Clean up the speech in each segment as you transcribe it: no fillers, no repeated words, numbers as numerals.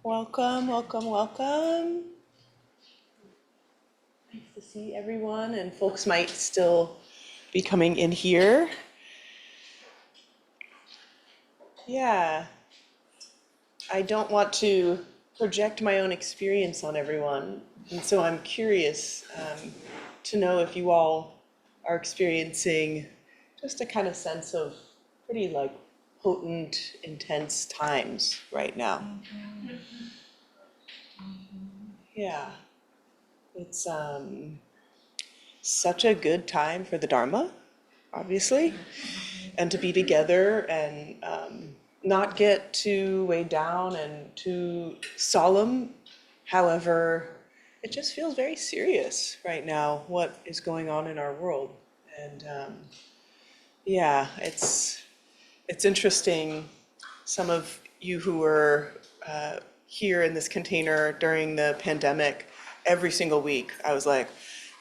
Welcome, welcome, welcome. Nice to see everyone, and folks might still be coming in here. Yeah, I don't want to project my own experience on everyone, and so I'm curious to know if you all are experiencing just a kind of sense of pretty potent, intense times right now. Yeah, it's such a good time for the Dharma, obviously, and to be together and not get too weighed down and too solemn. However, it just feels very serious right now, what is going on in our world. And yeah, it's interesting. Some of you who were here in this container during the pandemic, every single week, I was like,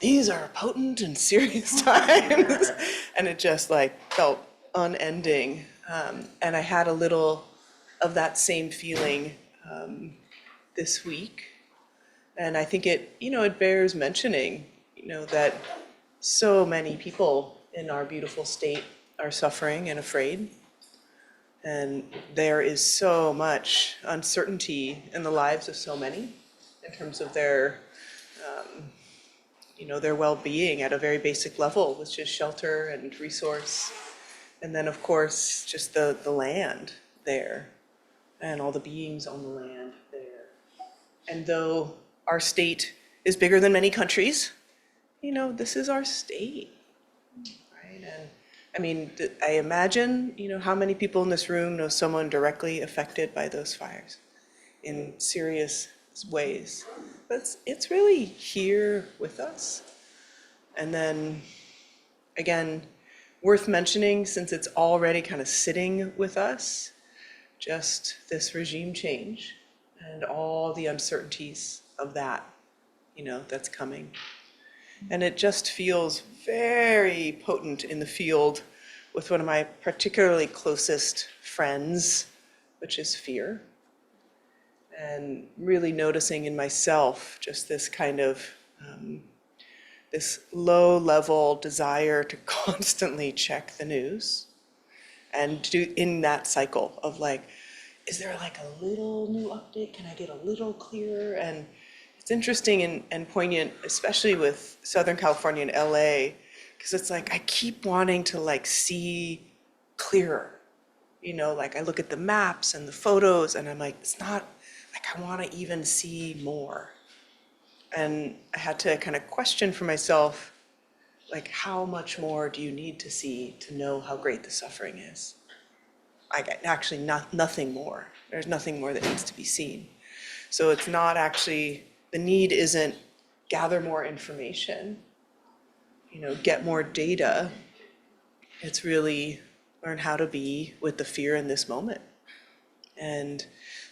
these are potent and serious times. And it just felt unending. And I had a little of that same feeling this week. And I think it bears mentioning, that so many people in our beautiful state are suffering and afraid. And there is so much uncertainty in the lives of so many in terms of their well-being at a very basic level, which is shelter and resource. And then, of course, just the land there and all the beings on the land there. And though our state is bigger than many countries, this is our state, right? And I mean, I imagine, how many people in this room know someone directly affected by those fires in serious ways. But it's really here with us. And then, again, worth mentioning, since it's already kind of sitting with us, just this regime change and all the uncertainties of that, that's coming. And it just feels very potent in the field with one of my particularly closest friends, which is fear. And really noticing in myself just this kind of this low-level desire to constantly check the news and do in that cycle of is there a little new update? Can I get a little clearer? And it's interesting and poignant, especially with Southern California and LA, because it's I keep wanting to see clearer. I look at the maps and the photos and I'm it's not I want to even see more. And I had to kind of question for myself, how much more do you need to see to know how great the suffering is? Actually, nothing more. There's nothing more that needs to be seen. So it's not actually, the need isn't gather more information, get more data. It's really learn how to be with the fear in this moment. And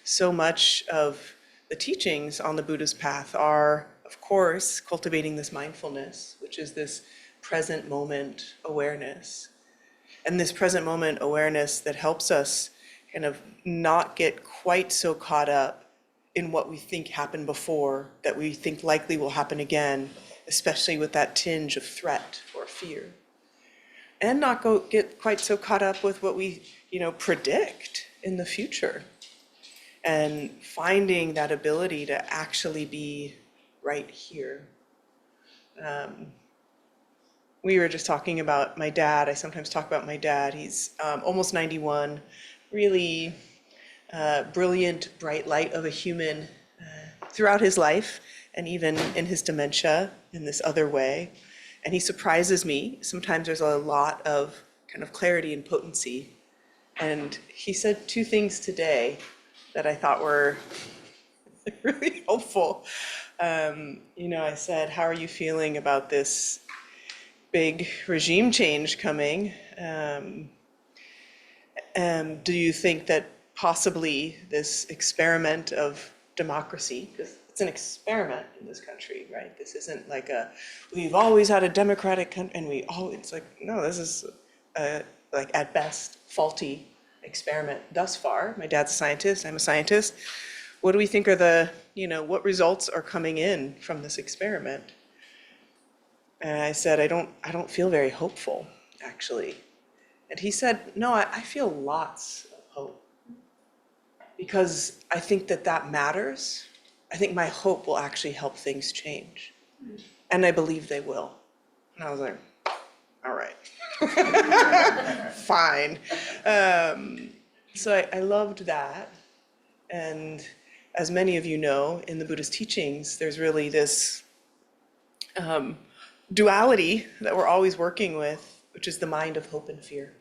so much of the teachings on the Buddhist path are, of course, cultivating this mindfulness, which is this present moment awareness. And this present moment awareness that helps us kind of not get quite so caught up in what we think happened before, that we think likely will happen again, especially with that tinge of threat or fear. And not get quite so caught up with what we, predict in the future. And finding that ability to actually be right here. We were just talking about my dad. I sometimes talk about my dad. He's almost 91, really brilliant, bright light of a human throughout his life, and even in his dementia in this other way. And he surprises me. Sometimes there's a lot of kind of clarity and potency. And he said two things today that I thought were really helpful. I said, how are you feeling about this big regime change coming? Do you think that possibly this experiment of democracy, because it's an experiment in this country, right? This isn't we've always had a democratic country, and it's no, this is at best faulty experiment thus far. My dad's a scientist, I'm a scientist. what do we think are the, what results are coming in from this experiment? And I said, I don't feel very hopeful, actually. And he said, no, I feel lots of hope. Because I think that matters. I think my hope will actually help things change. And I believe they will. And I was like, all right. Fine. So I loved that. And as many of you know, in the Buddhist teachings, there's really this duality that we're always working with, which is the mind of hope and fear.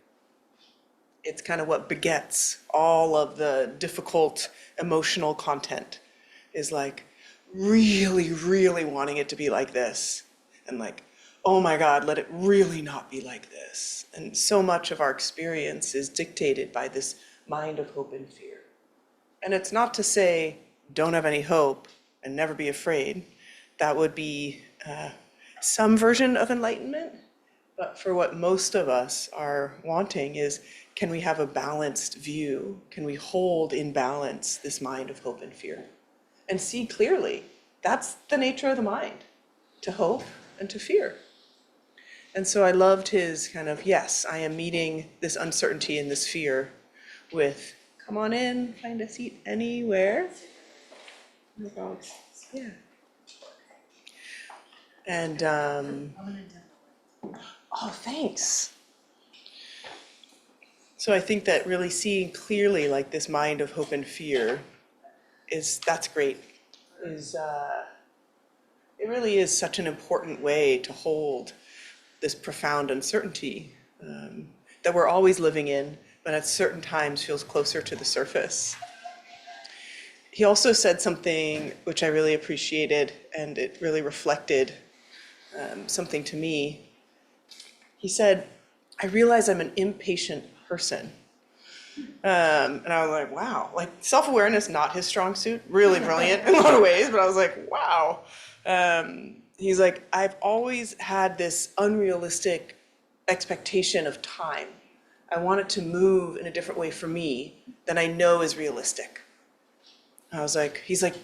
It's kind of what begets all of the difficult emotional content, is like really, really wanting it to be like this. And like, oh my God, let it really not be like this. And so much of our experience is dictated by this mind of hope and fear. And it's not to say, don't have any hope and never be afraid. That would be some version of enlightenment. But for what most of us are wanting is, can we have a balanced view? Can we hold in balance this mind of hope and fear? And see clearly, that's the nature of the mind, to hope and to fear. And so I loved his kind of, yes, I am meeting this uncertainty and this fear with, come on in, find a seat anywhere. No problem. Yeah. And, oh, thanks. So I think that really seeing clearly like this mind of hope and fear that's great. It really is such an important way to hold this profound uncertainty that we're always living in, but at certain times feels closer to the surface. He also said something which I really appreciated, and it really reflected something to me. He said, I realize I'm an impatient person. And I was like, wow, like self-awareness, not his strong suit, really brilliant in a lot of ways, but I was like, wow. He's like, I've always had this unrealistic expectation of time. I want it to move in a different way for me than I know is realistic. I was like, he's like,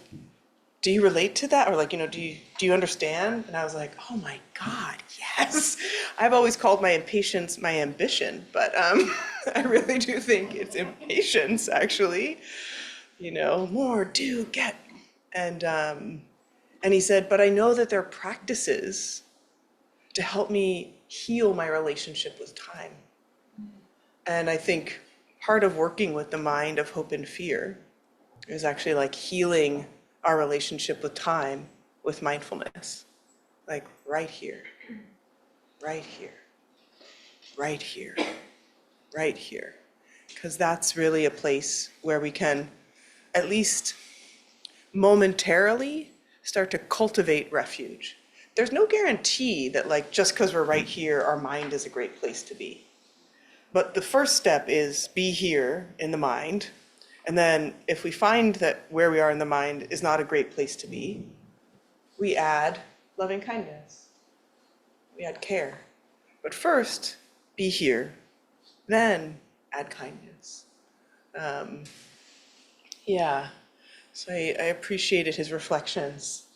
do you relate to that? Or like, do you understand? And I was like, oh my God, yes. I've always called my impatience my ambition, but I really do think it's impatience, actually. More, do, get. And he said, but I know that there are practices to help me heal my relationship with time. And I think part of working with the mind of hope and fear is actually like healing our relationship with time with mindfulness. Like right here, right here, right here, right here. Because that's really a place where we can at least momentarily start to cultivate refuge. There's no guarantee that like just because we're right here, our mind is a great place to be. But the first step is be here in the mind. And then if we find that where we are in the mind is not a great place to be, we add loving kindness. We add care. But first, be here. Then add kindness. So I appreciated his reflections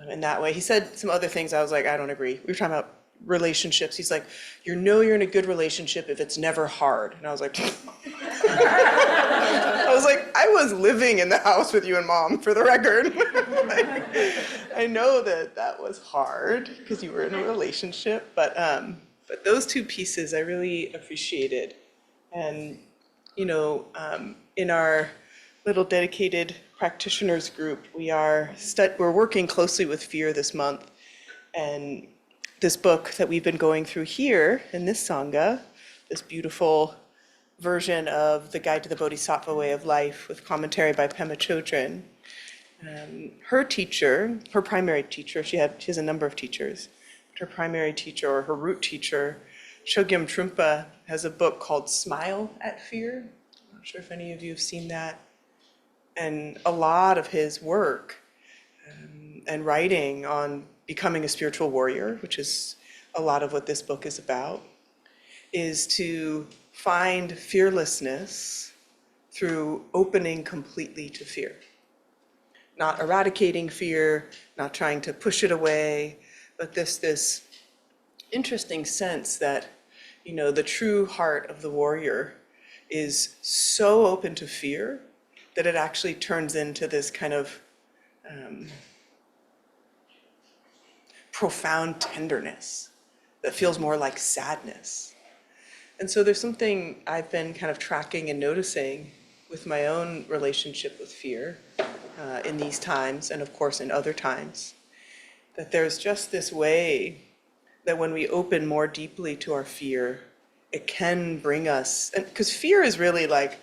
in that way. He said some other things I was like, I don't agree. We were talking about relationships. He's like, you're in a good relationship if it's never hard. And I was like, I was living in the house with you and Mom, for the record. I know that was hard because you were in a relationship, but those two pieces I really appreciated. And, in our little dedicated practitioners group, we're working closely with fear this month. And this book that we've been going through here in this Sangha, this beautiful version of The Guide to the Bodhisattva Way of Life with commentary by Pema Chödrön. Her primary teacher, she has a number of teachers, but her primary teacher or her root teacher, Chogyam Trungpa, has a book called Smile at Fear. I'm not sure if any of you have seen that. And a lot of his work and writing on becoming a spiritual warrior, which is a lot of what this book is about, is to find fearlessness through opening completely to fear. not eradicating fear, not trying to push it away, but this interesting sense that, the true heart of the warrior is so open to fear that it actually turns into this kind of profound tenderness that feels more like sadness. And so there's something I've been kind of tracking and noticing with my own relationship with fear in these times, and of course in other times, that there's just this way that when we open more deeply to our fear, it can bring us, and because fear is really like,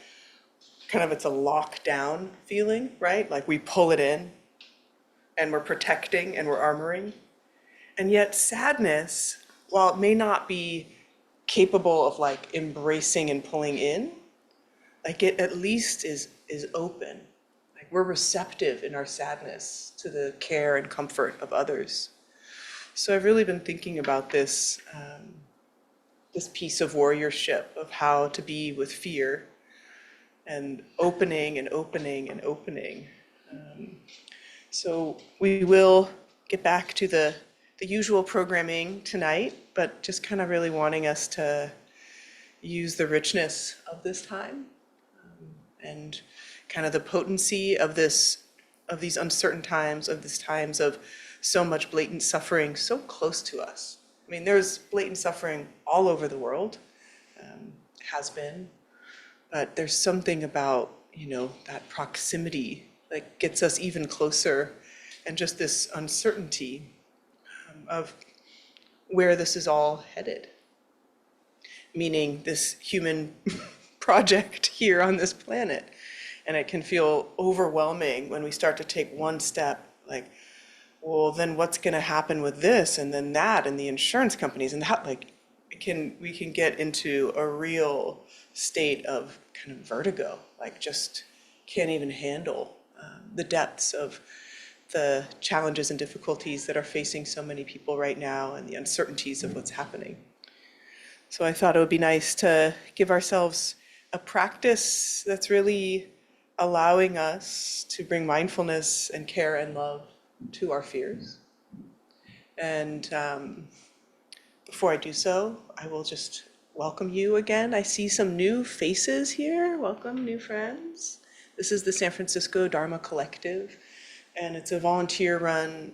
kind of, it's a lockdown feeling, right? Like we pull it in and we're protecting and we're armoring. And yet sadness, while it may not be capable of like embracing and pulling in, like it at least is open. Like we're receptive in our sadness to the care and comfort of others. So I've really been thinking about this, this piece of warriorship of how to be with fear and opening and opening and opening. So we will get back to the usual programming tonight, but just kind of really wanting us to use the richness of this time and kind of the potency of these uncertain times, of these times of so much blatant suffering so close to us. I mean, there's blatant suffering all over the world, has been, but there's something about, that proximity that gets us even closer, and just this uncertainty of where this is all headed. Meaning this human project here on this planet. And it can feel overwhelming when we start to take one step, like, well, then what's going to happen with this and then that and the insurance companies and that, like, we can get into a real state of kind of vertigo, like just can't even handle the depths of the challenges and difficulties that are facing so many people right now and the uncertainties of what's happening. So I thought it would be nice to give ourselves a practice that's really allowing us to bring mindfulness and care and love to our fears. And before I do so, I will just welcome you again. I see some new faces here. Welcome, new friends. This is the San Francisco Dharma Collective, and it's a volunteer-run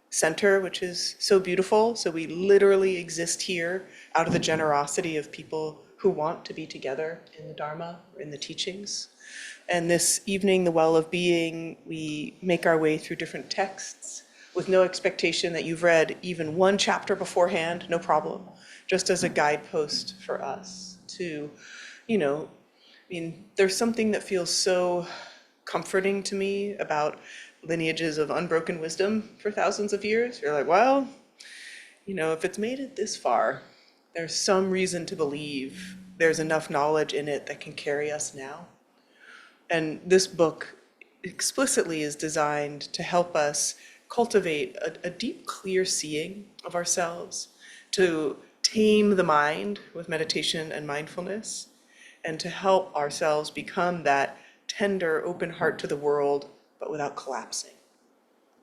center, which is so beautiful. So we literally exist here out of the generosity of people who want to be together in the Dharma, or in the teachings. And this evening, the Well of Being, we make our way through different texts with no expectation that you've read even one chapter beforehand, no problem, just as a guidepost for us to, there's something that feels so comforting to me about lineages of unbroken wisdom for thousands of years. You're like, well, if it's made it this far, there's some reason to believe there's enough knowledge in it that can carry us now. And this book explicitly is designed to help us cultivate a deep, clear seeing of ourselves, to tame the mind with meditation and mindfulness, and to help ourselves become that tender, open heart to the world, but without collapsing.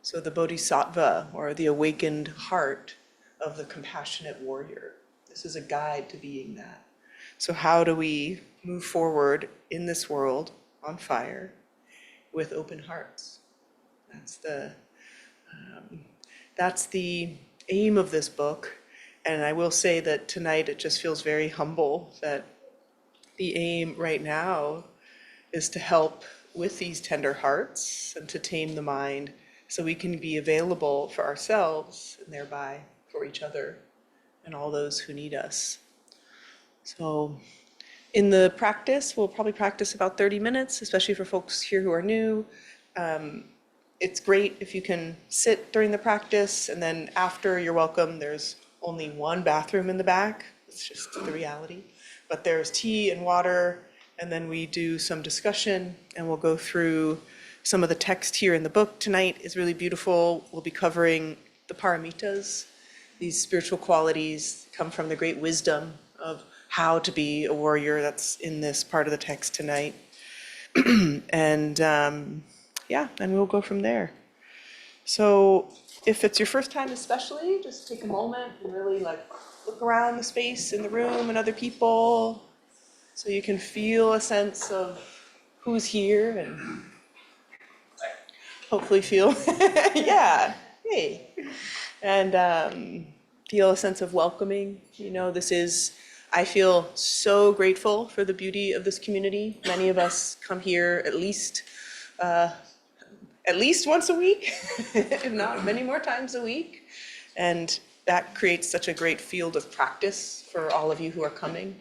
So the Bodhisattva, or the awakened heart of the compassionate warrior. This is a guide to being that. So how do we move forward in this world on fire with open hearts? That's the aim of this book. And I will say that tonight it just feels very humble that the aim right now is to help with these tender hearts and to tame the mind so we can be available for ourselves and thereby for each other and all those who need us. So in the practice, we'll probably practice about 30 minutes, especially for folks here who are new. It's great if you can sit during the practice, and then after, you're welcome. There's only one bathroom in the back. It's just the reality. But there's tea and water, and then we do some discussion, and we'll go through some of the text here in the book. Tonight is really beautiful. We'll be covering the Paramitas. These spiritual qualities come from the great wisdom of how to be a warrior that's in this part of the text tonight. And yeah, and we'll go from there. So if it's your first time especially, just take a moment and really like look around the space in the room and other people so you can feel a sense of who's here and hopefully feel, yeah, hey. And feel a sense of welcoming. You know, I feel so grateful for the beauty of this community. Many of us come here at least once a week, if not many more times a week. And that creates such a great field of practice for all of you who are coming.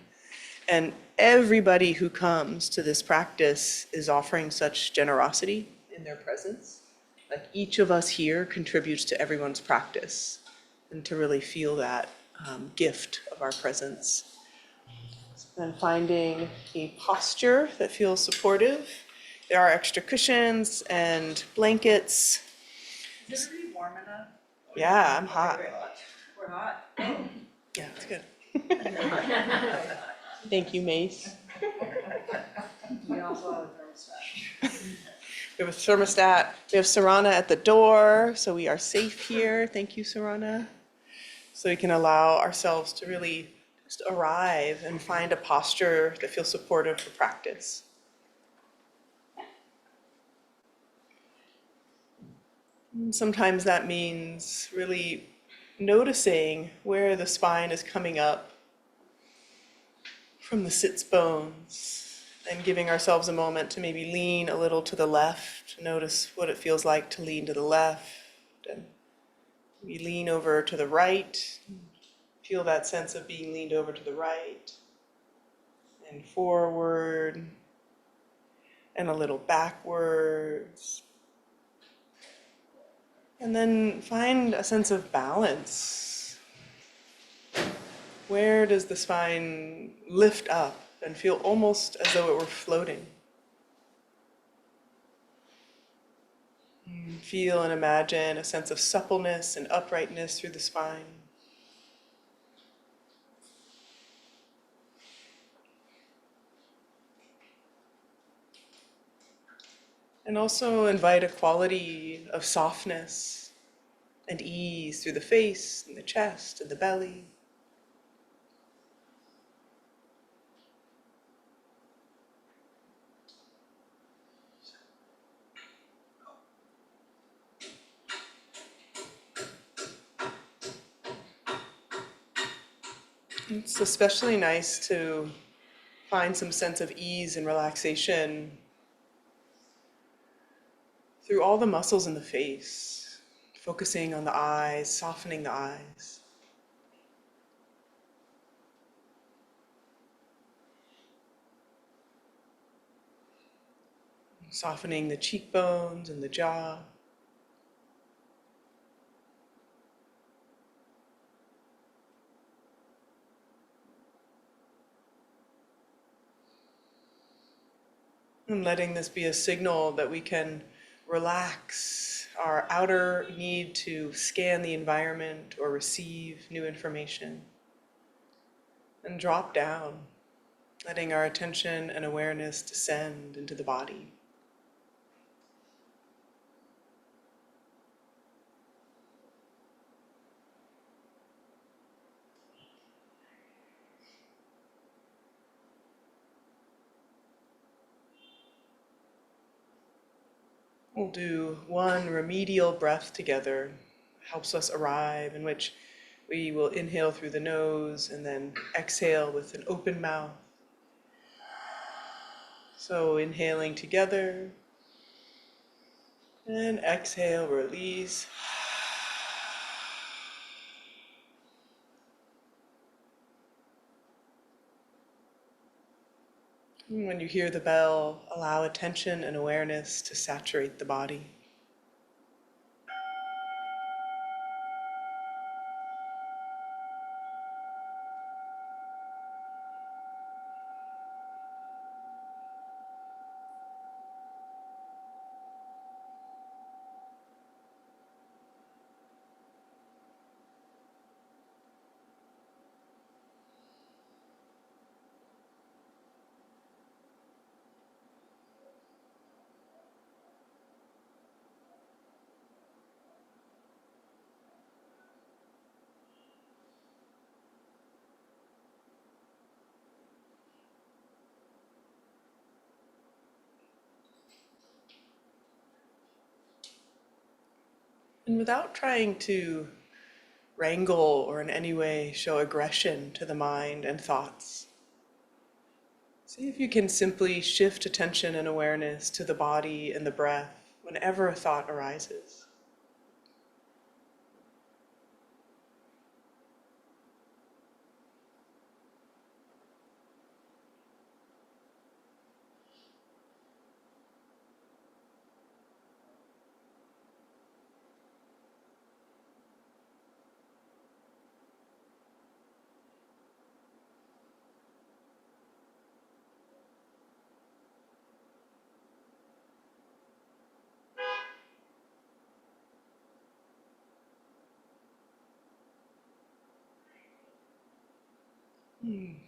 And everybody who comes to this practice is offering such generosity in their presence. Like each of us here contributes to everyone's practice, and to really feel that gift of our presence. And finding a posture that feels supportive. There are extra cushions and blankets. Is it really warm enough? Yeah, I'm hot. We're hot. Yeah, it's good. Thank you, Mace. We also have a thermostat. We have a thermostat. We have Sarana at the door, so we are safe here. Thank you, Sarana. So we can allow ourselves to really just arrive and find a posture that feels supportive for practice. And sometimes that means really noticing where the spine is coming up from the sits bones, and giving ourselves a moment to maybe lean a little to the left. Notice what it feels like to lean to the left, and we lean over to the right. Feel that sense of being leaned over to the right, and forward, and a little backwards. And then find a sense of balance. Where does the spine lift up and feel almost as though it were floating? Feel and imagine a sense of suppleness and uprightness through the spine. And also invite a quality of softness and ease through the face and the chest and the belly. It's especially nice to find some sense of ease and relaxation through all the muscles in the face, focusing on the eyes, softening the eyes. Softening the cheekbones and the jaw. And letting this be a signal that we can relax our outer need to scan the environment or receive new information. And drop down, letting our attention and awareness descend into the body. We'll do one remedial breath together. Helps us arrive, in which we will inhale through the nose and then exhale with an open mouth. So inhaling together and exhale, release. And when you hear the bell, allow attention and awareness to saturate the body. And without trying to wrangle or in any way show aggression to the mind and thoughts, see if you can simply shift attention and awareness to the body and the breath whenever a thought arises.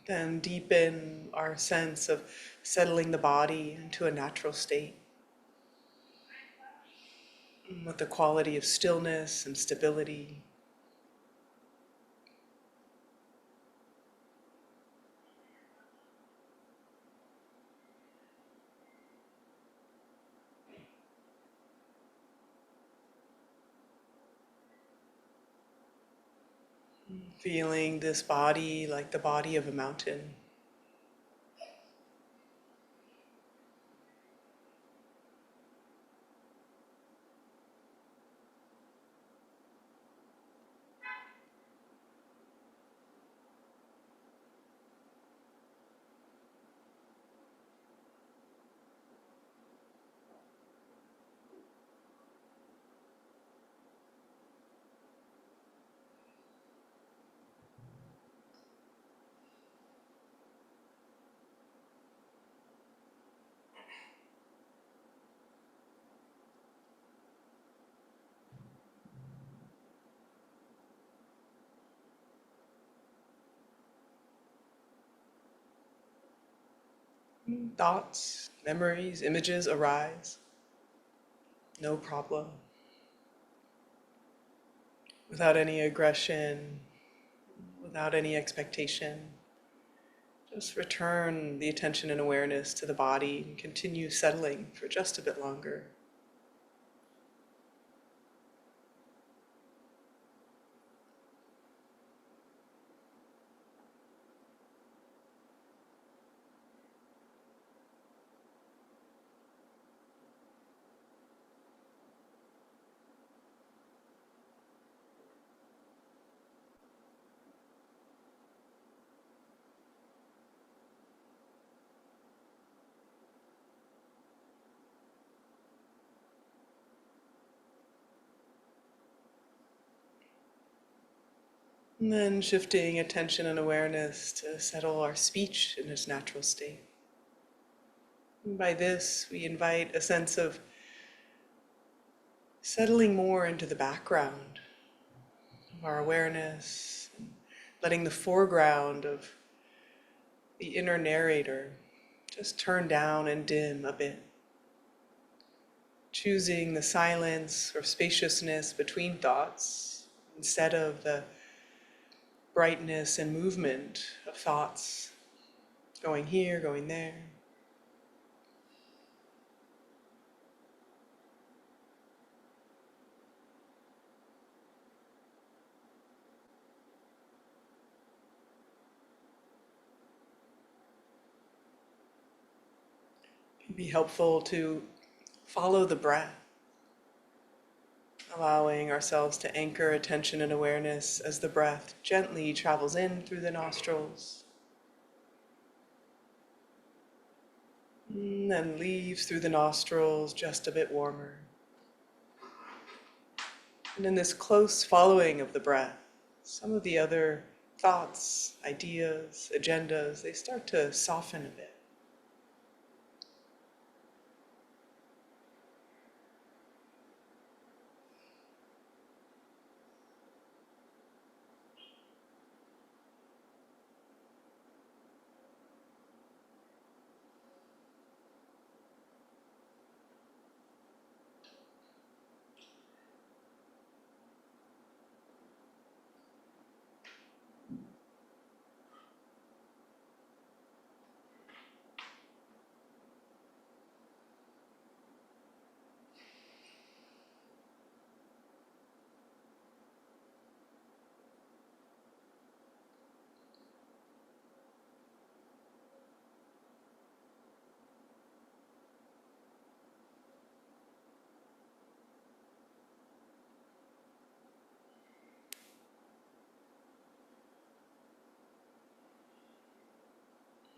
Then deepen our sense of settling the body into a natural state with the quality of stillness and stability. Feeling this body like the body of a mountain. Thoughts, memories, images arise. No problem. Without any aggression, without any expectation. Just return the attention and awareness to the body and continue settling for just a bit longer. And then shifting attention and awareness to settle our speech in its natural state. And by this, we invite a sense of settling more into the background of our awareness, and letting the foreground of the inner narrator just turn down and dim a bit. Choosing the silence or spaciousness between thoughts instead of the brightness and movement of thoughts going here, going there. It can be helpful to follow the breath, allowing ourselves to anchor attention and awareness as the breath gently travels in through the nostrils and then leaves through the nostrils just a bit warmer. And in this close following of the breath, some of the other thoughts, ideas, agendas, they start to soften a bit.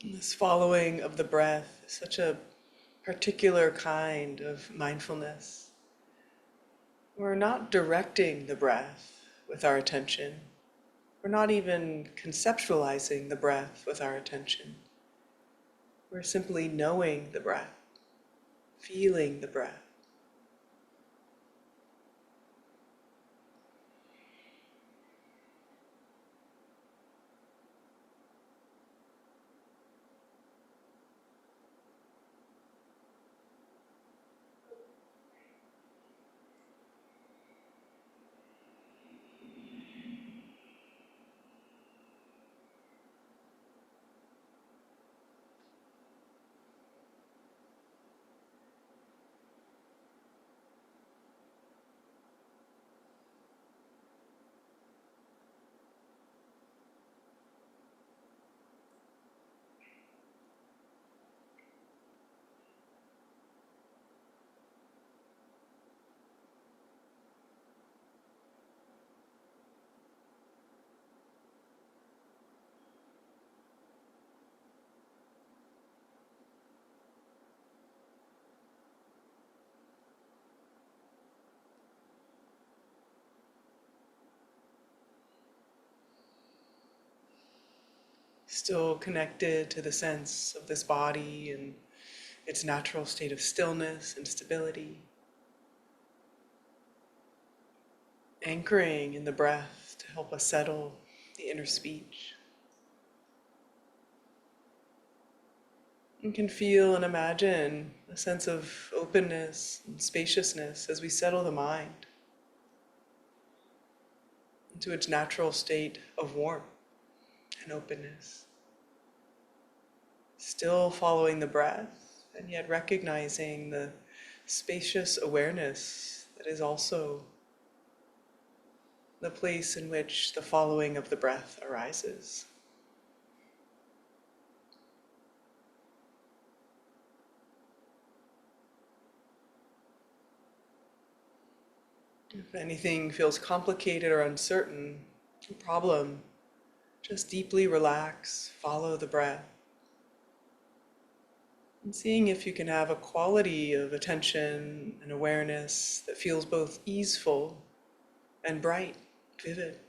And this following of the breath is such a particular kind of mindfulness. We're not directing the breath with our attention. We're not even conceptualizing the breath with our attention. We're simply knowing the breath, feeling the breath. Still connected to the sense of this body and its natural state of stillness and stability. Anchoring in the breath to help us settle the inner speech. You can feel and imagine a sense of openness and spaciousness as we settle the mind into its natural state of warmth and openness. Still following the breath, and yet recognizing the spacious awareness that is also the place in which the following of the breath arises. If anything feels complicated or uncertain, no problem. Just deeply relax, follow the breath. And seeing if you can have a quality of attention and awareness that feels both easeful and bright, vivid.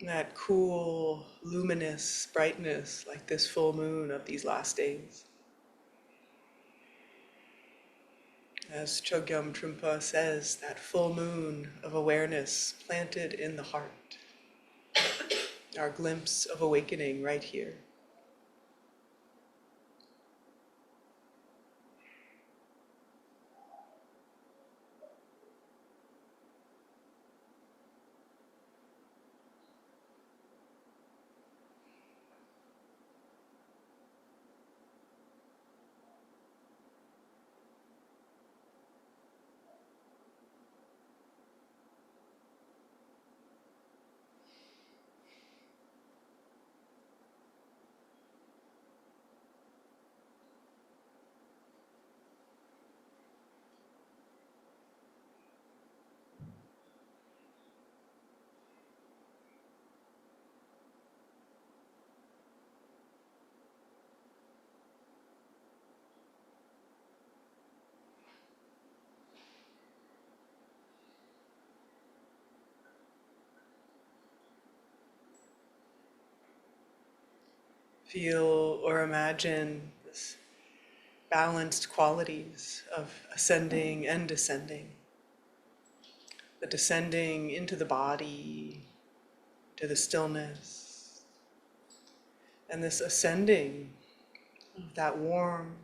That cool, luminous brightness like this full moon of these last days. As Chogyam Trungpa says, that full moon of awareness planted in the heart. Our glimpse of awakening right here. Feel or imagine this balanced qualities of ascending and descending. The descending into the body, to the stillness, and this ascending of that warm,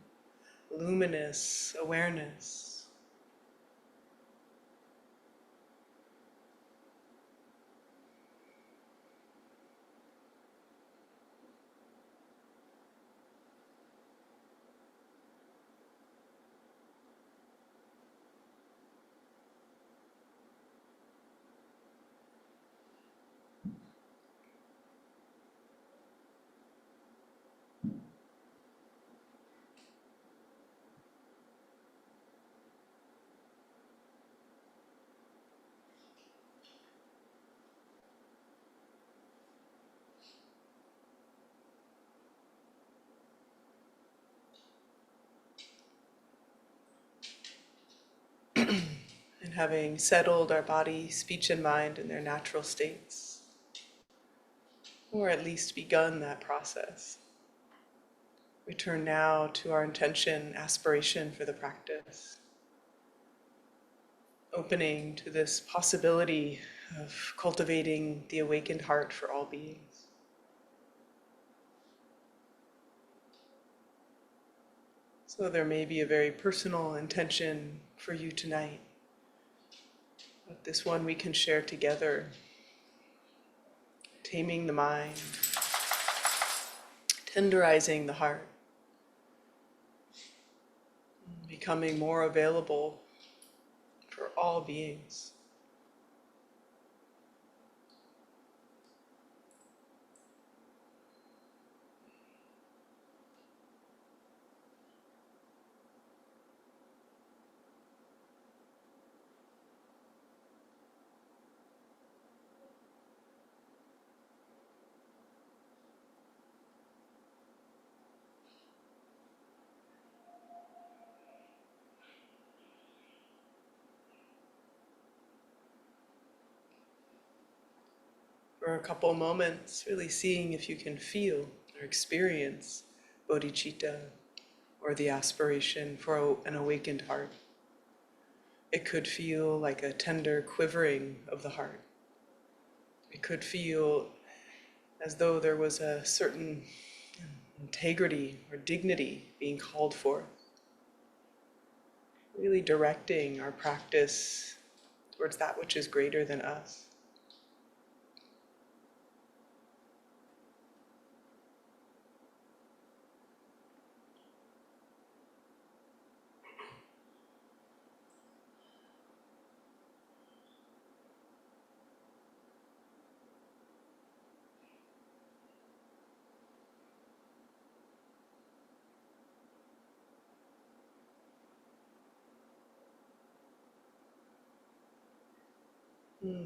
luminous awareness. And having settled our body, speech, and mind in their natural states, or at least begun that process, we turn now to our intention, aspiration for the practice, opening to this possibility of cultivating the awakened heart for all beings. So there may be a very personal intention for you tonight, but this one we can share together. Taming the mind, tenderizing the heart, becoming more available for all beings. For a couple moments, really seeing if you can feel or experience bodhicitta, or the aspiration for an awakened heart. It could feel like a tender quivering of the heart. It could feel as though there was a certain integrity or dignity being called for. Really directing our practice towards that which is greater than us.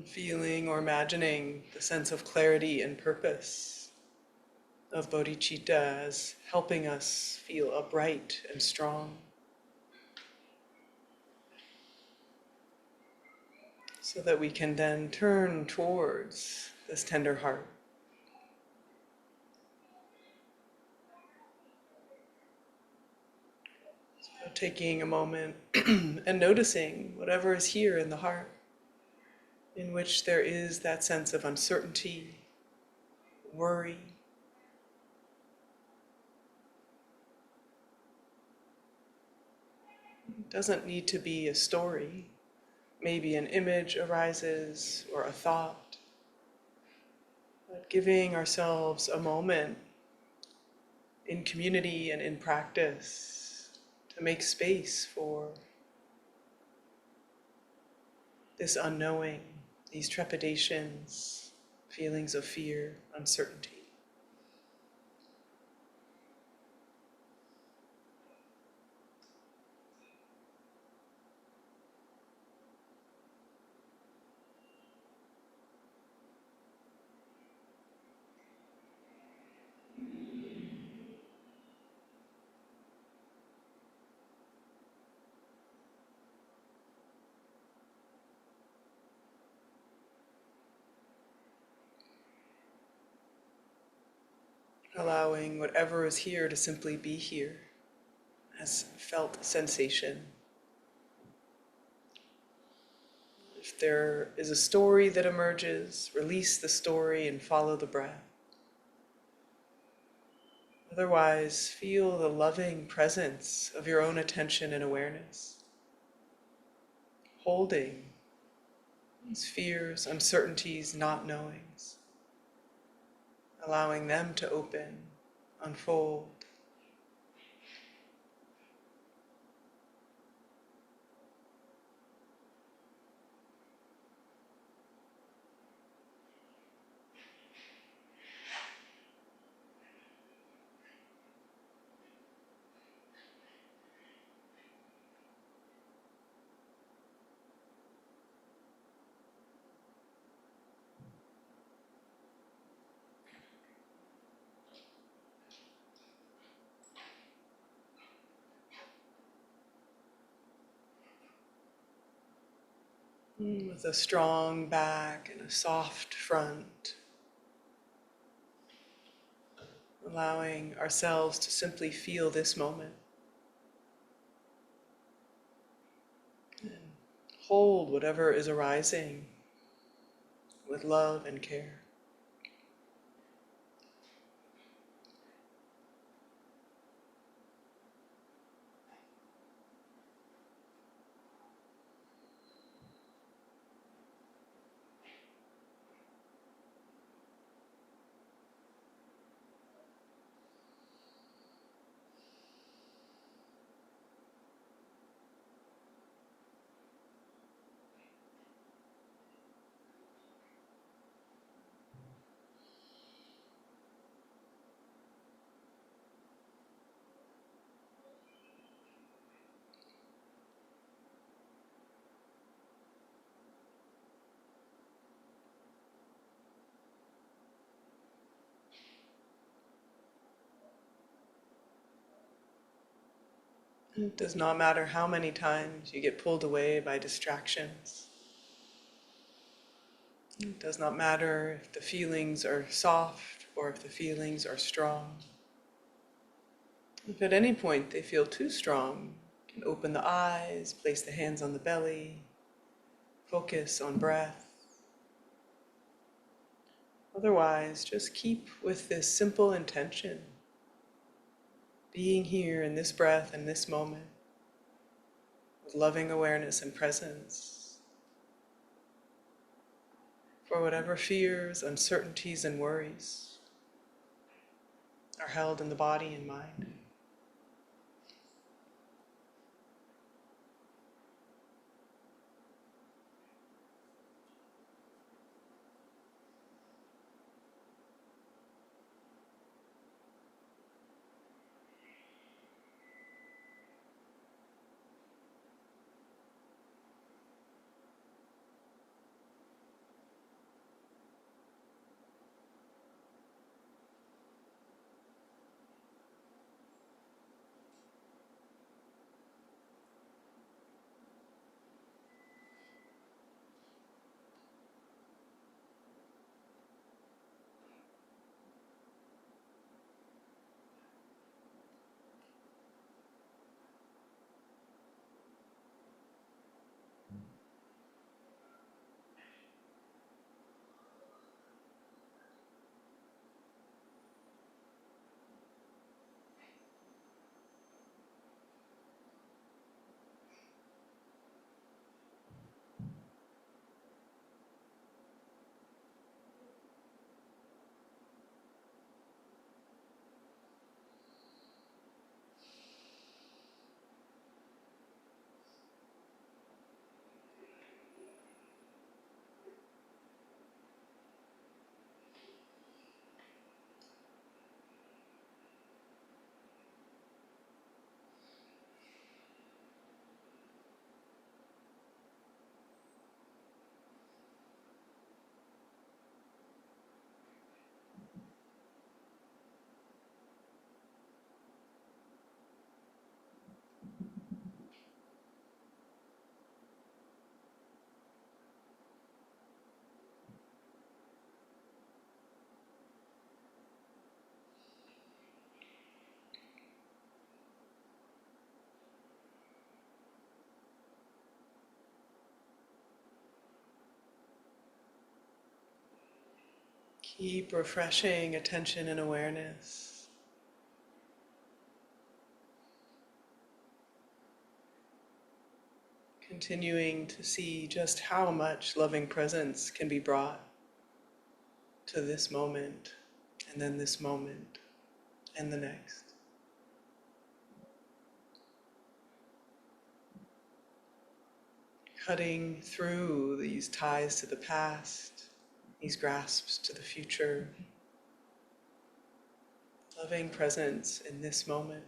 Feeling or imagining the sense of clarity and purpose of bodhicitta as helping us feel upright and strong, so that we can then turn towards this tender heart. So taking a moment and noticing whatever is here in the heart, in which there is that sense of uncertainty, worry. It doesn't need to be a story. Maybe an image arises or a thought. But giving ourselves a moment in community and in practice to make space for this unknowing, these trepidations, feelings of fear, uncertainty. Allowing whatever is here to simply be here as felt sensation. If there is a story that emerges, release the story and follow the breath. Otherwise, feel the loving presence of your own attention and awareness, holding these fears, uncertainties, not knowings, allowing them to open, unfold. With a strong back and a soft front, allowing ourselves to simply feel this moment and hold whatever is arising with love and care. It does not matter how many times you get pulled away by distractions. It does not matter if the feelings are soft or if the feelings are strong. If at any point they feel too strong, you can open the eyes, place the hands on the belly, focus on breath. Otherwise, just keep with this simple intention, being here in this breath and this moment, with loving awareness and presence, for whatever fears, uncertainties, and worries are held in the body and mind. Keep refreshing attention and awareness. Continuing to see just how much loving presence can be brought to this moment, and then this moment, and the next. Cutting through these ties to the past, these grasps to the future. Loving presence in this moment.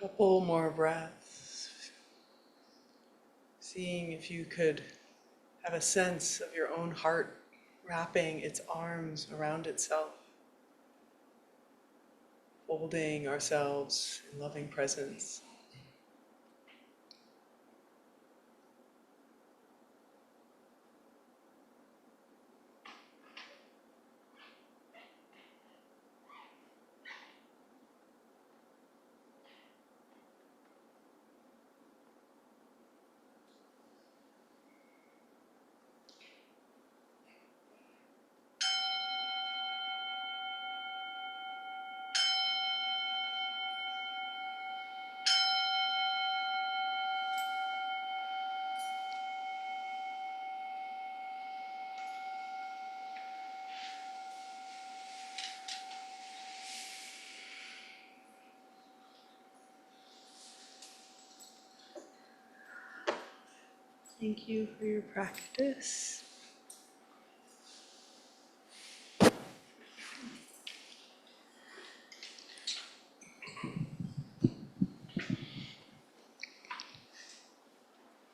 Couple more breaths. Seeing if you could have a sense of your own heart wrapping its arms around itself, holding ourselves in loving presence. Thank you for your practice.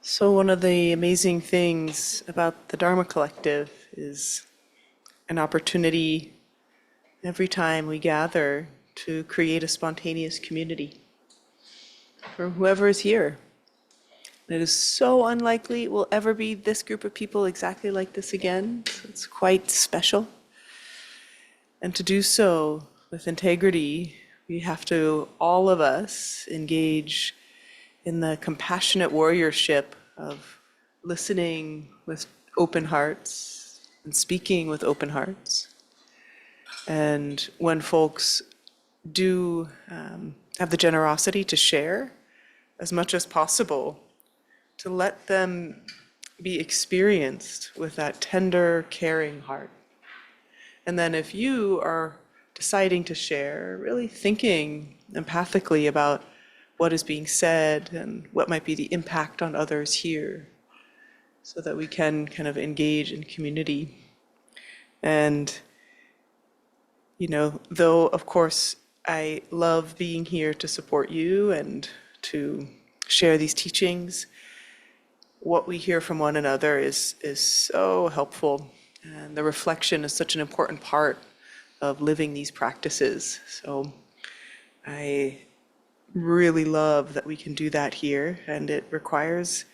So one of the amazing things about the Dharma Collective is an opportunity every time we gather to create a spontaneous community for whoever is here. It is so unlikely it will ever be this group of people exactly like this again. So it's quite special. And to do so with integrity, we have to, all of us, engage in the compassionate warriorship of listening with open hearts and speaking with open hearts. And when folks do have the generosity to share as much as possible, to let them be experienced with that tender, caring heart. And then if you are deciding to share, really thinking empathically about what is being said and what might be the impact on others here, so that we can kind of engage in community. And, you know, though, of course, I love being here to support you and to share these teachings, what we hear from one another is so helpful. And the reflection is such an important part of living these practices. So I really love that we can do that here, and it requires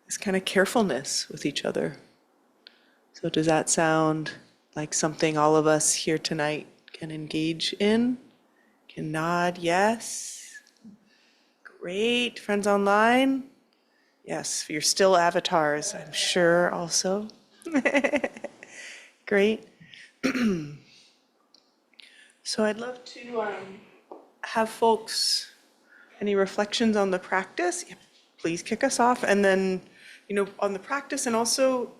this kind of carefulness with each other. So does that sound like something all of us here tonight can engage in? Can nod yes? Great. Friends online? Yes, for your still avatars, I'm sure also. Great. So I'd love to have folks, any reflections on the practice? Yeah, please kick us off. And then, you know, on the practice and also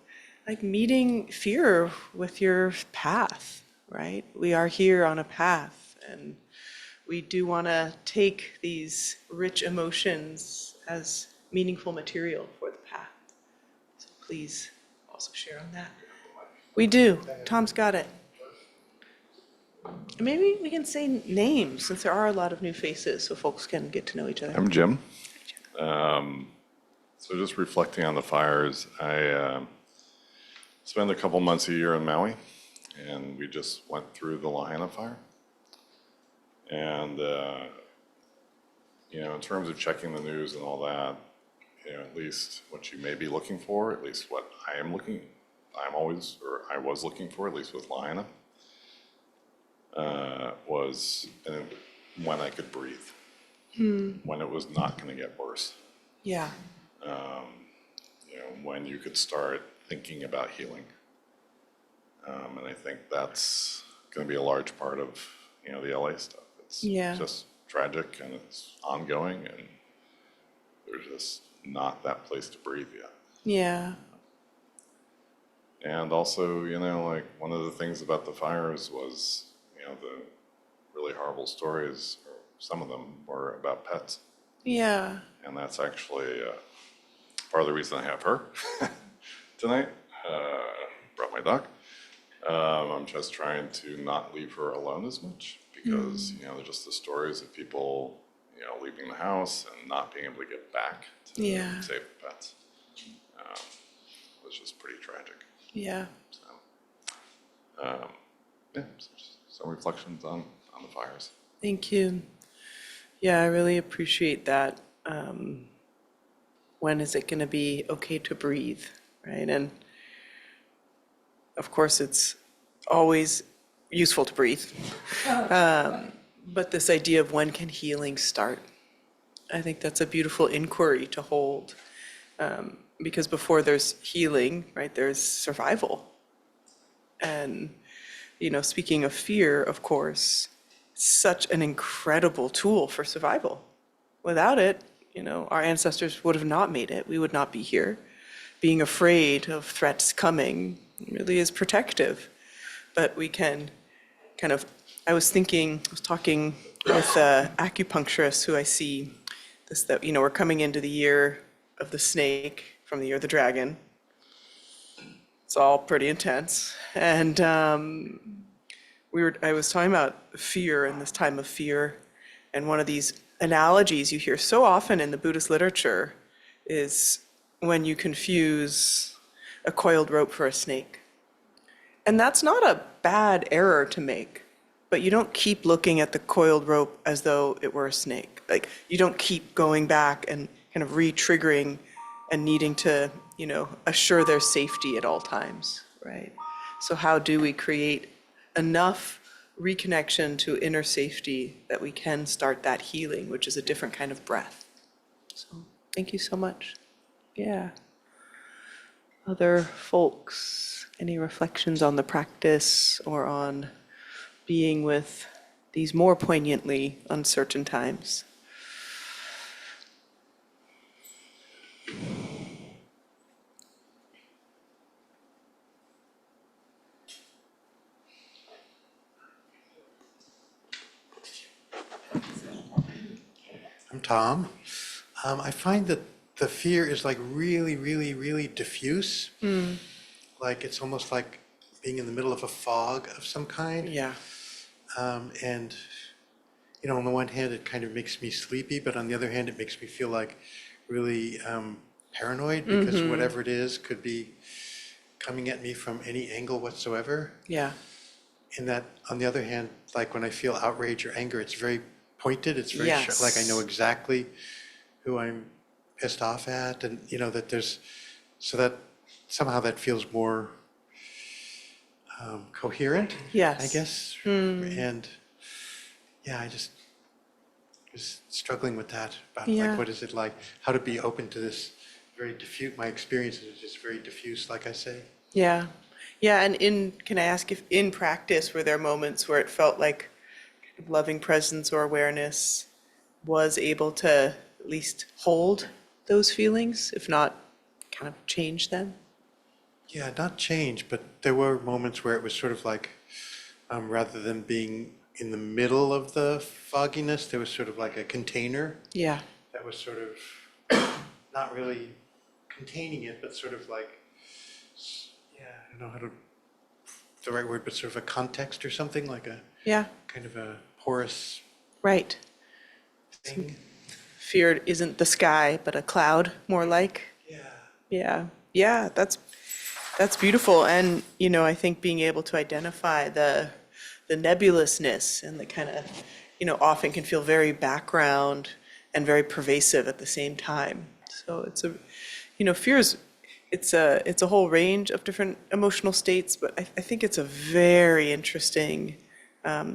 like meeting fear with your path, right? We are here on a path, and we do want to take these rich emotions as meaningful material for the path. So please also share on that. We do. Tom's got it. And maybe we can say names, since there are a lot of new faces, so folks can get to know each other. I'm Jim. So just reflecting on the fires, I spend a couple months a year in Maui, and we just went through the Lahaina fire. And, you know, in terms of checking the news and all that, you know, at least what you may be looking for, at least what I was looking for, at least with Lahaina, was when I could breathe, when it was not going to get worse. Yeah. You know, when you could start thinking about healing. And I think that's going to be a large part of, you know, the LA stuff. It's just tragic and it's ongoing, and there's just not that place to breathe yet. Yeah. And also, you know, like one of the things about the fires was, you know, the really horrible stories, or some of them were about pets. Yeah. And that's actually part of the reason I have her tonight. Brought my dog. I'm just trying to not leave her alone as much because, you know, just the stories of people, you leaving the house and not being able to get back to Yeah. save the pets. Was just pretty tragic. Yeah. So, yeah, some reflections on the fires. Thank you. Yeah, I really appreciate that. When is it going to be okay to breathe, right? And of course, it's always useful to breathe. But this idea of when can healing start? I think that's a beautiful inquiry to hold. Because before there's healing, right, there's survival. And, speaking of fear, of course, such an incredible tool for survival. Without it, our ancestors would have not made it. We would not be here. Being afraid of threats coming really is protective. But we can I was talking with an acupuncturist who I see that we're coming into the year of the snake from the year of the dragon. It's all pretty intense. And I was talking about fear and this time of fear. And one of these analogies you hear so often in the Buddhist literature is when you confuse a coiled rope for a snake. And that's not a bad error to make, but you don't keep looking at the coiled rope as though it were a snake. Like, you don't keep going back and kind of re-triggering and needing to, assure their safety at all times, right? So how do we create enough reconnection to inner safety that we can start that healing, which is a different kind of breath? So thank you so much. Yeah. Other folks, any reflections on the practice or on being with these more poignantly uncertain times? I'm Tom. I find that the fear is like really, really, really diffuse. Like it's almost like being in the middle of a fog of some kind. Yeah. And, on the one hand, it kind of makes me sleepy, but on the other hand, it makes me feel like really paranoid because whatever it is could be coming at me from any angle whatsoever. Yeah. And that, on the other hand, like when I feel outrage or anger, it's very pointed. It's very Yes. like I know exactly who I'm pissed off at, and that there's so that somehow that feels more coherent. Yes. I guess. And yeah, I just was struggling with that about Yeah. like what is it like, how to be open to this very diffuse. My experiences are just very diffuse, like I say. Yeah. Yeah. And can I ask if in practice, were there moments where it felt like kind of loving presence or awareness was able to at least hold those feelings, if not kind of change them? Yeah, not change, but there were moments where it was sort of like, rather than being in the middle of the fogginess, there was sort of like a container Yeah. that was sort of not really containing it, but sort of like, yeah, I don't know how to, the right word, but sort of a context or something, like a Yeah. kind of a porous Right. thing. Fear isn't the sky, but a cloud, more like. Yeah. Yeah. Yeah. That's beautiful. And, I think being able to identify the nebulousness and the kind of, often can feel very background and very pervasive at the same time. So it's fear is, it's a whole range of different emotional states, but I think it's a very interesting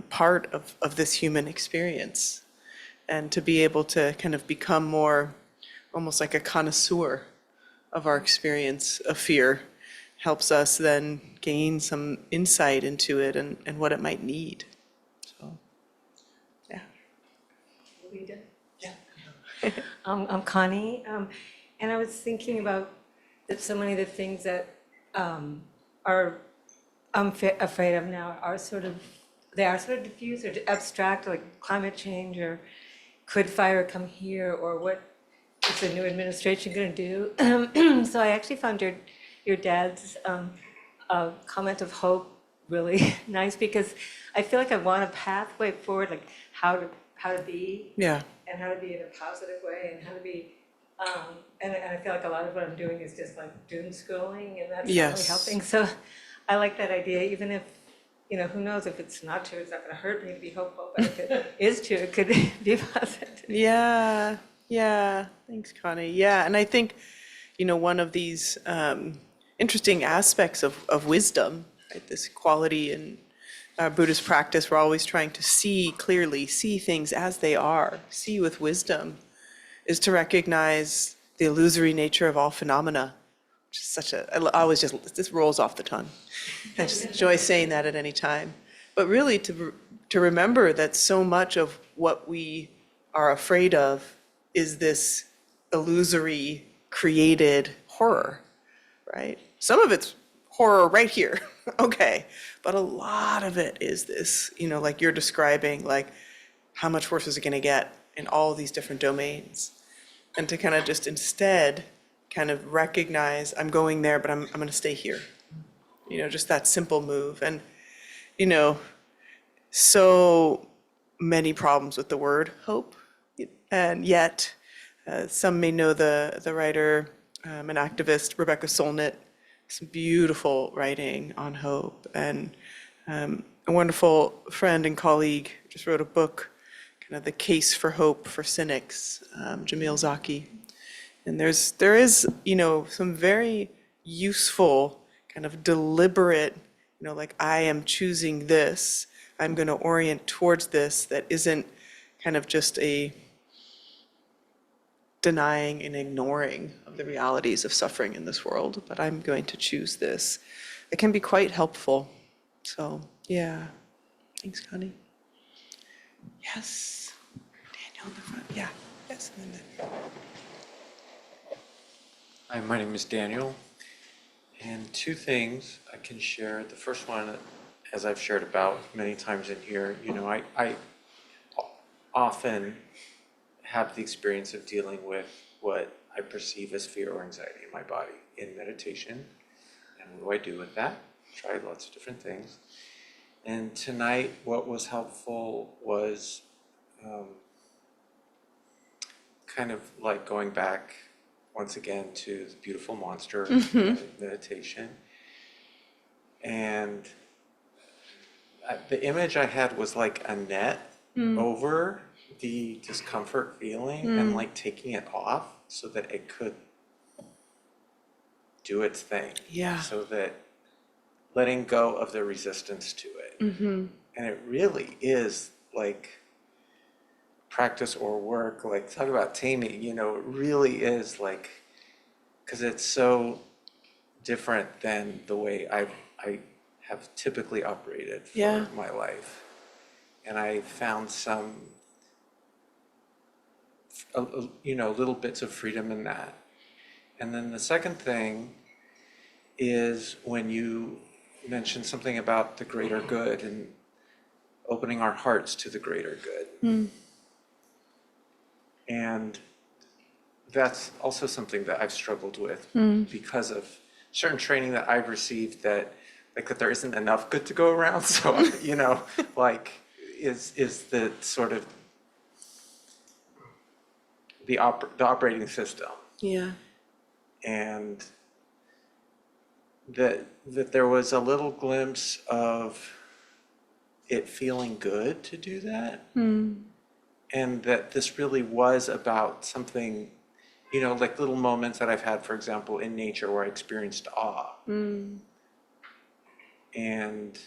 part of this human experience. And to be able to kind of become more almost like a connoisseur of our experience of fear helps us then gain some insight into it and what it might need. So, yeah. Yeah. I'm Connie, and I was thinking about that so many of the things that are I'm afraid of now are sort of diffuse or abstract, like climate change or could fire come here or what is the new administration going to do? So I actually found your dad's comment of hope really nice because I feel like I want a pathway forward, like how how to be, Yeah. and how to be in a positive way, and how to be, and I feel like a lot of what I'm doing is just like doom scrolling, and that's not really Yes. helping. So I like that idea, even if, who knows, if it's not true, it's not gonna hurt me to be hopeful, but if it is true, it could be positive. Yeah. Yeah. Thanks, Connie. Yeah. And I think, one of these interesting aspects of wisdom, right? This quality in Buddhist practice, we're always trying to see clearly, see things as they are, see with wisdom, is to recognize the illusory nature of all phenomena. Which is such I always this rolls off the tongue. I just enjoy saying that at any time. But really to remember that so much of what we are afraid of is this illusory created horror, right? Some of it's horror right here, okay, but a lot of it is this, like you're describing, like how much worse is it gonna get in all these different domains? And to kind of just instead kind of recognize I'm going there, but I'm gonna stay here. Just that simple move. And, so many problems with the word hope. And yet, some may know the writer and activist Rebecca Solnit, some beautiful writing on hope. And a wonderful friend and colleague just wrote a book, kind of The Case for Hope for Cynics, Jamil Zaki. And there is, some very useful kind of deliberate, like I am choosing this, I'm going to orient towards this, that isn't kind of just a denying and ignoring of the realities of suffering in this world, but I'm going to choose this. It can be quite helpful. So, yeah. Thanks, Connie. Yes. Daniel in the front. Yeah. Yes. And then Hi, my name is Daniel, and two things I can share. The first one, as I've shared about many times in here, I often have the experience of dealing with what I perceive as fear or anxiety in my body in meditation. And what do I do with that? Try lots of different things. And tonight, what was helpful was kind of like going back once again to the beautiful monster meditation. And the image I had was like a net over the discomfort feeling and like taking it off so that it could do its thing. Yeah. So that letting go of the resistance to it. And it really is like practice or work, like talk about taming, it really is like, because it's so different than the way I have typically operated for my life. And I found some, little bits of freedom in that. And then the second thing is when you mentioned something about the greater good and opening our hearts to the greater good. And that's also something that I've struggled with because of certain training that I've received that there isn't enough good to go around. So, is the sort of the operating system. Yeah. And that there was a little glimpse of it feeling good to do that. And that this really was about something, like little moments that I've had, for example, in nature where I experienced awe and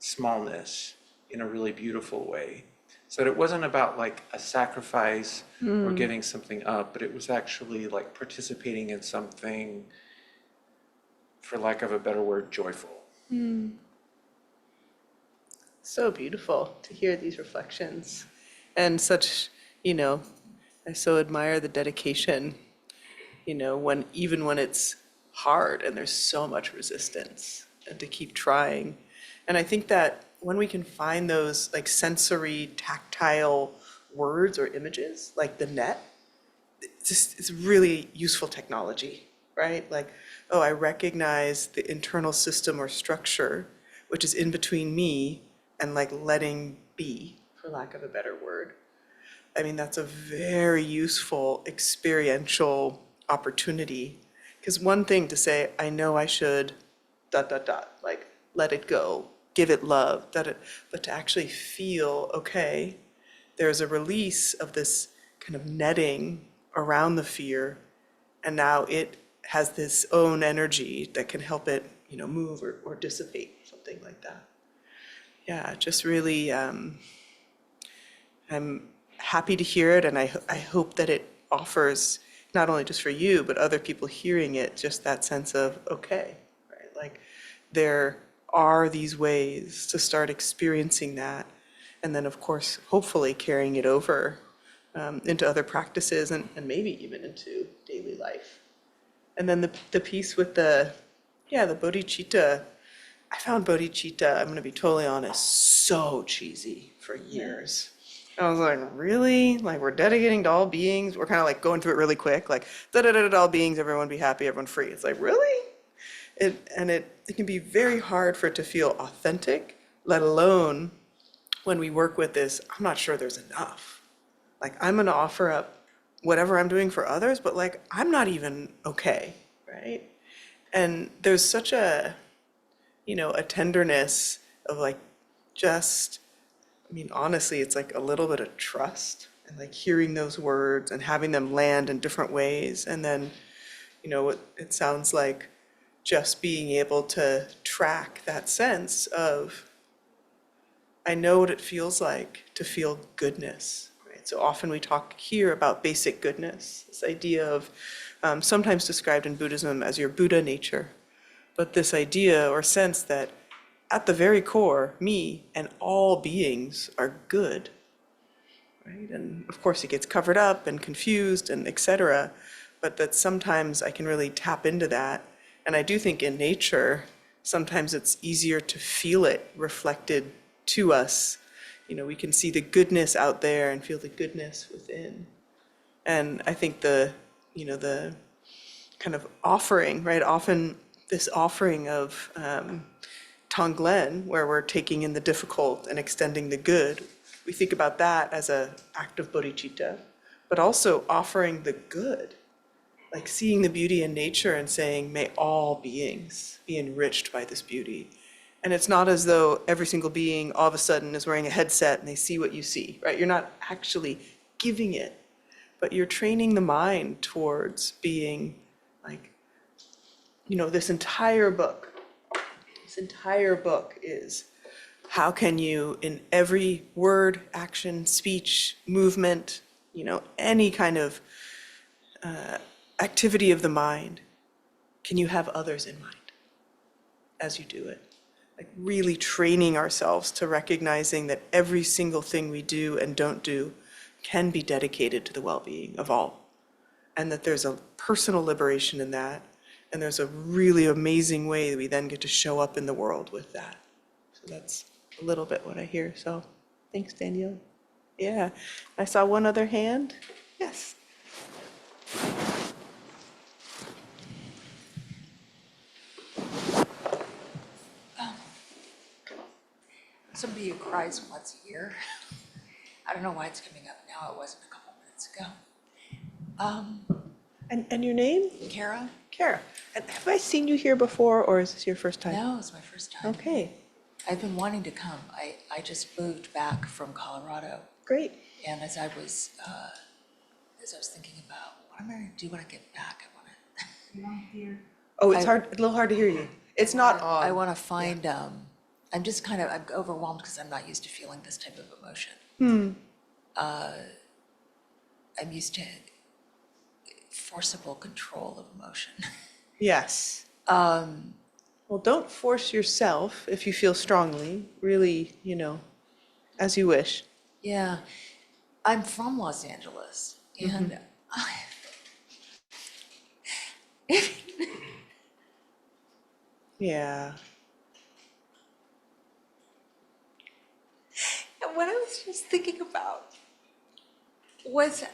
smallness in a really beautiful way. So that it wasn't about like a sacrifice or giving something up, but it was actually like participating in something, for lack of a better word, joyful. So beautiful to hear these reflections. And such, I so admire the dedication, even when it's hard and there's so much resistance, and to keep trying. And I think that when we can find those like sensory, tactile words or images, like the net, it's really useful technology, right? Like, oh, I recognize the internal system or structure, which is in between me and like letting be, for lack of a better word. I mean, that's a very useful experiential opportunity. Because one thing to say, I know I should, like, let it go, give it love, but to actually feel, okay, there's a release of this kind of netting around the fear, and now it has this own energy that can help it, move or dissipate, something like that. Yeah, just really, I'm happy to hear it, and I hope that it offers, not only just for you, but other people hearing it, just that sense of, okay, right? Like, there are these ways to start experiencing that, and then, of course, hopefully carrying it over into other practices and maybe even into daily life. And then the piece with the bodhicitta, I found bodhicitta, I'm going to be totally honest, so cheesy for years. I was like, really? Like, we're dedicating to all beings? We're kind of like going through it really quick, like, da-da-da-da, all beings, everyone be happy, everyone free. It's like, really? It can be very hard for it to feel authentic, let alone when we work with this, I'm not sure there's enough. Like, I'm going to offer up whatever I'm doing for others, but like, I'm not even okay, right? And there's such a tenderness of like, just, I mean, honestly, it's like a little bit of trust and like hearing those words and having them land in different ways. And then, it sounds like just being able to track that sense of, I know what it feels like to feel goodness, right? So often we talk here about basic goodness, this idea of sometimes described in Buddhism as your Buddha nature, but this idea or sense that at the very core, me and all beings are good, right? And of course it gets covered up and confused and etc., but that sometimes I can really tap into that. And I do think in nature, sometimes it's easier to feel it reflected to us. We can see the goodness out there and feel the goodness within. And I think the kind of offering, right? Often this offering of Tonglen, where we're taking in the difficult and extending the good, we think about that as an act of bodhicitta, but also offering the good, like seeing the beauty in nature and saying, may all beings be enriched by this beauty. And it's not as though every single being all of a sudden is wearing a headset and they see what you see, right? You're not actually giving it, but you're training the mind towards being like, this entire book is how can you, in every word, action, speech, movement, any kind of activity of the mind, can you have others in mind as you do it? Like really training ourselves to recognizing that every single thing we do and don't do can be dedicated to the well-being of all. And that there's a personal liberation in that. And there's a really amazing way that we then get to show up in the world with that. So that's a little bit what I hear. So thanks, Danielle. Yeah, I saw one other hand. Yes. Somebody who cries once a year. I don't know why it's coming up now. It wasn't a couple minutes ago. And your name? Kara? Kara. And have I seen you here before, or is this your first time? No, it's my first time. Okay, I've been wanting to come. I just moved back from Colorado, great. and as I was thinking about what am I going to do when I get back, Oh, it's hard, a little hard to hear you. It's not on. I want to find. I'm just kind of I'm overwhelmed because I'm not used to feeling this type of emotion. I'm used to forcible control of emotion. Yes. Well, don't force yourself if you feel strongly, really, as you wish. Yeah, I'm from Los Angeles, and Yeah. and what I was just thinking about was,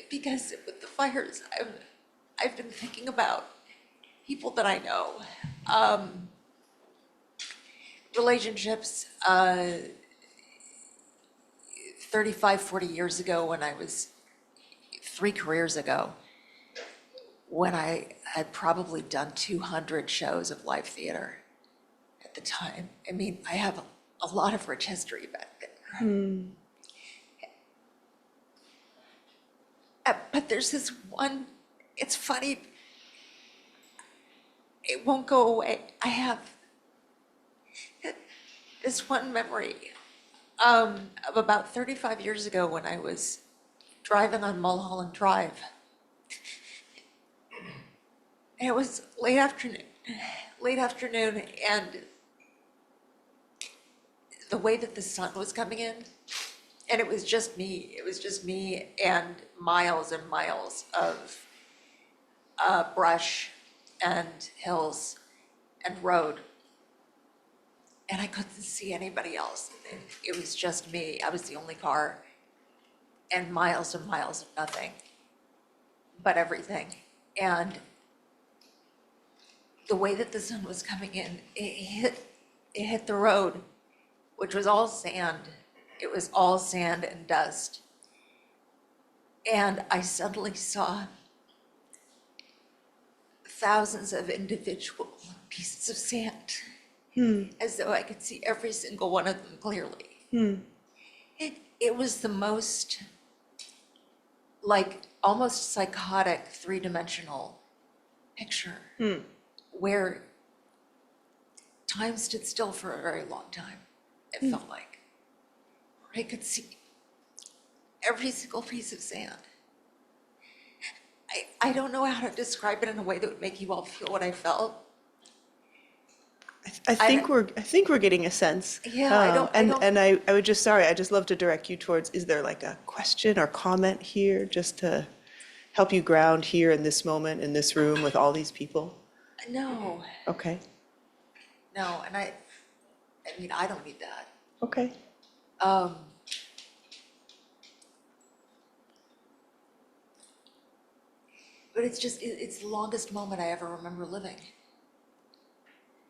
because with the fires, I've been thinking about people that I know, relationships, 35, 40 years ago when I was 3 careers ago, when I had probably done 200 shows of live theater at the time. I mean, I have a lot of rich history back there. But there's this one, it's funny, it won't go away. I have this one memory of about 35 years ago when I was driving on Mulholland Drive. And it was late afternoon, and the way that the sun was coming in, and it was just me and miles of brush and hills and road. And I couldn't see anybody else. It was just me. I was the only car, and miles of nothing, but everything. And the way that the sun was coming in, it hit the road, which was all sand. It was all sand and dust. And I suddenly saw thousands of individual pieces of sand, as though I could see every single one of them clearly. It was the most, like, almost psychotic 3-dimensional picture, where time stood still for a very long time, it felt like. I could see every single piece of sand. I don't know how to describe it in a way that would make you all feel what I felt. I think we're getting a sense. Yeah, I don't. And I would just, sorry, I just love to direct you towards, is there like a question or comment here just to help you ground here in this moment, in this room with all these people? No, Okay, and I mean, I don't need that. okay. But it's the longest moment I ever remember living.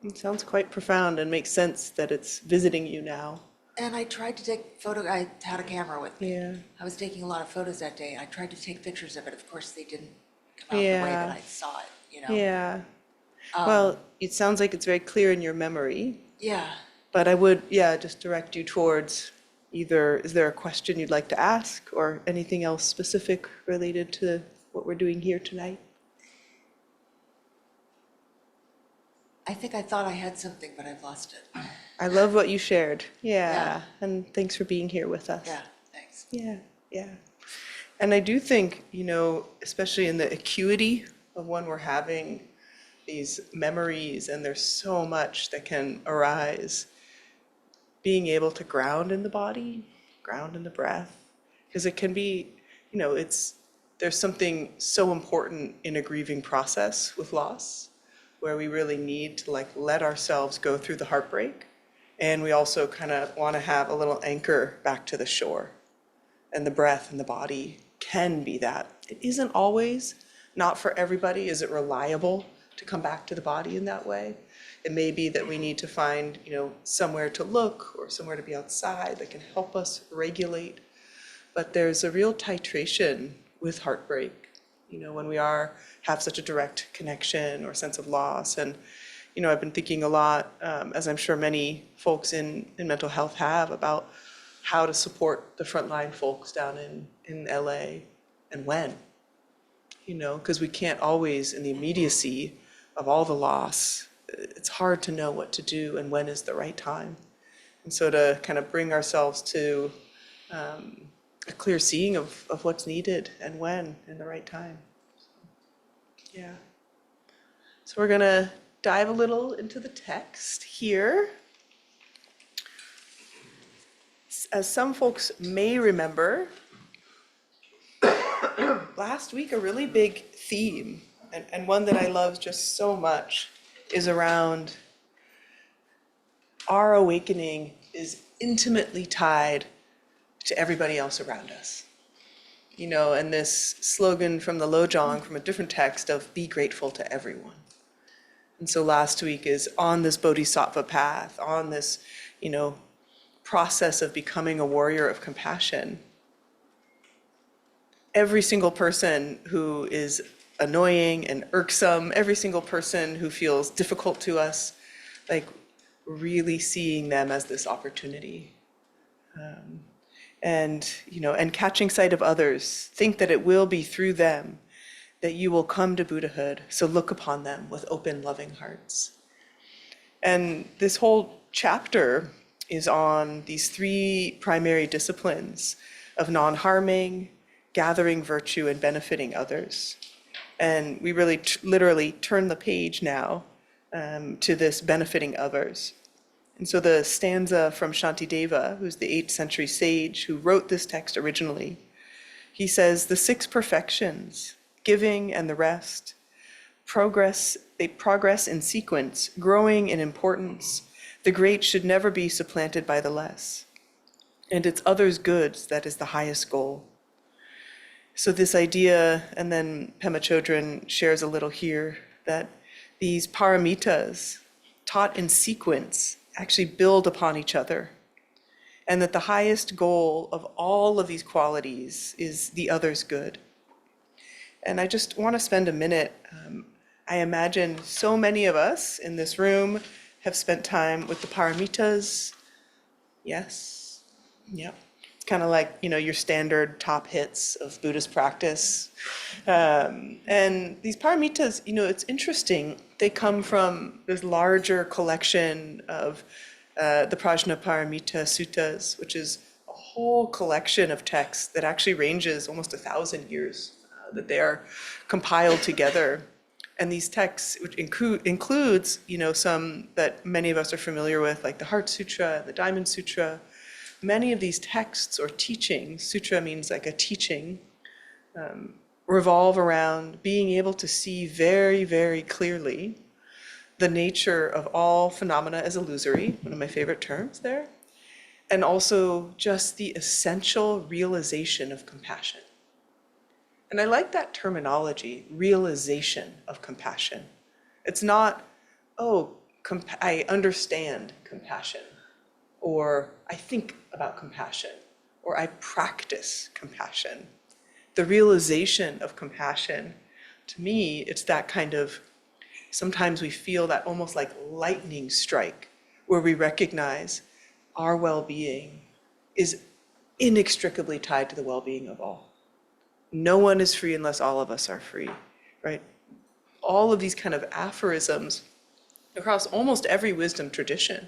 It sounds quite profound and makes sense that it's visiting you now. And I tried to take I had a camera with me. Yeah. I was taking a lot of photos that day. I tried to take pictures of it. Of course, they didn't come out the way that I saw it, Yeah. Well, it sounds like it's very clear in your memory, Yeah. but I would, just direct you towards either, is there a question you'd like to ask or anything else specific related to what we're doing here tonight? I think I thought I had something, but I've lost it. I love what you shared. Yeah. Yeah. And thanks for being here with us. Yeah, thanks. Yeah. And I do think, especially in the acuity of when we're having these memories and there's so much that can arise, being able to ground in the body, ground in the breath, because it can be, there's something so important in a grieving process with loss, where we really need to let ourselves go through the heartbreak. And we also kind of want to have a little anchor back to the shore. And the breath and the body can be that. It isn't always, not for everybody, is it reliable to come back to the body in that way. It may be that we need to find, somewhere to look or somewhere to be outside that can help us regulate. But there's a real titration with heartbreak, when we have such a direct connection or sense of loss. And, I've been thinking a lot, as I'm sure many folks in mental health have, about how to support the frontline folks down in LA and when, because we can't always, in the immediacy of all the loss, it's hard to know what to do and when is the right time. And so to kind of bring ourselves to a clear seeing of what's needed and when in the right time. Yeah. So we're going to dive a little into the text here. As some folks may remember, last week a really big theme, and one that I love just so much, is around our awakening is intimately tied to everybody else around us. And this slogan from the Lojong, from a different text, of be grateful to everyone. And so last week is on this Bodhisattva path, on this, process of becoming a warrior of compassion, every single person who is annoying and irksome, every single person who feels difficult to us, like really seeing them as this opportunity. And, you know, and catching sight of others, think that it will be through them that you will come to Buddhahood, so look upon them with open, loving hearts. And this whole chapter is on these three primary disciplines of non-harming, gathering virtue, and benefiting others. And we really literally turn the page now to this benefiting others. And so the stanza from Shanti Deva, who's the 8th century sage who wrote this text originally, he says, the 6 perfections, giving and the rest, they progress in sequence, growing in importance. The great should never be supplanted by the less. And it's others' goods that is the highest goal. So this idea, and then Pema Chödrön shares a little here, that these paramitas taught in sequence actually build upon each other. And that the highest goal of all of these qualities is the other's good. And I just want to spend a minute. I imagine so many of us in this room have spent time with the Paramitas. Yes? Yep. It's kind of like, you know, your standard top hits of Buddhist practice. And these Paramitas, you know, it's interesting. They come from this larger collection of the Prajnaparamita Suttas, which is a whole collection of texts that actually ranges almost 1,000 years that they are compiled together. And these texts, which includes, you know, some that many of us are familiar with, like the Heart Sutra, the Diamond Sutra. Many of these texts or teachings, sutra means like a teaching, revolve around being able to see very, very clearly the nature of all phenomena as illusory, one of my favorite terms there, and also just the essential realization of compassion. And I like that terminology, realization of compassion. It's not, oh, I understand compassion, or I think about compassion, or I practice compassion. The realization of compassion, to me, it's that kind of, sometimes we feel that almost like lightning strike, where we recognize our well-being is inextricably tied to the well-being of all. No one is free unless all of us are free, right? All of these kind of aphorisms across almost every wisdom tradition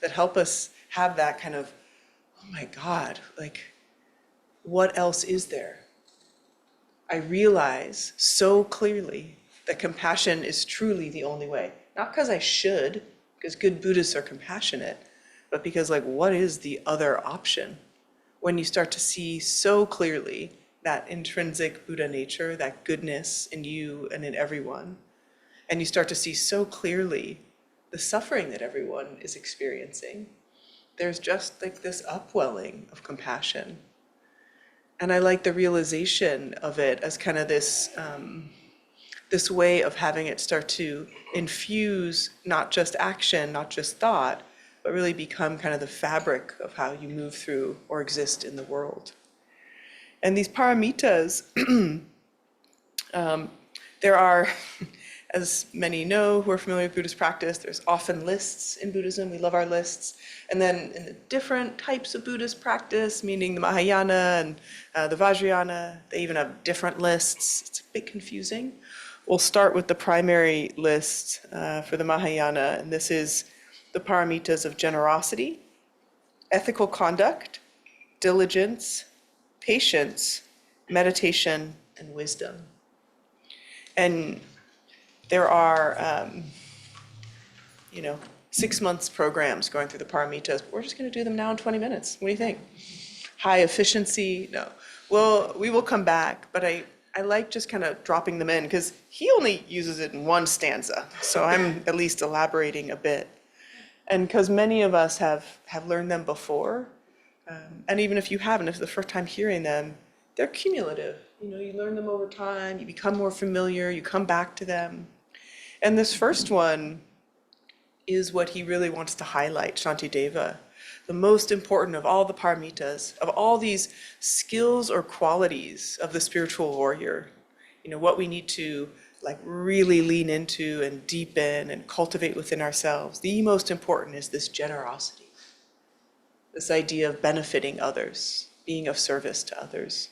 that help us have that kind of, oh my God, like, what else is there? I realize so clearly that compassion is truly the only way. Not because I should, because good Buddhists are compassionate, but because, like, what is the other option? When you start to see so clearly that intrinsic Buddha nature, that goodness in you and in everyone, and you start to see so clearly the suffering that everyone is experiencing, there's just like this upwelling of compassion. And I like the realization of it as kind of this, this way of having it start to infuse not just action, not just thought, but really become kind of the fabric of how you move through or exist in the world. And these paramitas, there are, as many know who are familiar with Buddhist practice, there's often lists in Buddhism. We love our lists. And then in the different types of Buddhist practice, meaning the Mahayana and the Vajrayana, they even have different lists. It's a bit confusing. We'll start with the primary list for the Mahayana, and this is the paramitas of generosity, ethical conduct, diligence, patience, meditation, and wisdom. And there are, 6 months programs going through the paramitas, but we're just going to do them now in 20 minutes. What do you think? High efficiency? No. Well, we will come back, but I like just kind of dropping them in because he only uses it in one stanza. So I'm at least elaborating a bit. And because many of us have learned them before, and even if you haven't, if it's the first time hearing them, they're cumulative. You learn them over time, you become more familiar, you come back to them. And this first one is what he really wants to highlight, Shanti Deva, the most important of all the paramitas, of all these skills or qualities of the spiritual warrior, what we need to like really lean into and deepen and cultivate within ourselves. The most important is this generosity, this idea of benefiting others, being of service to others.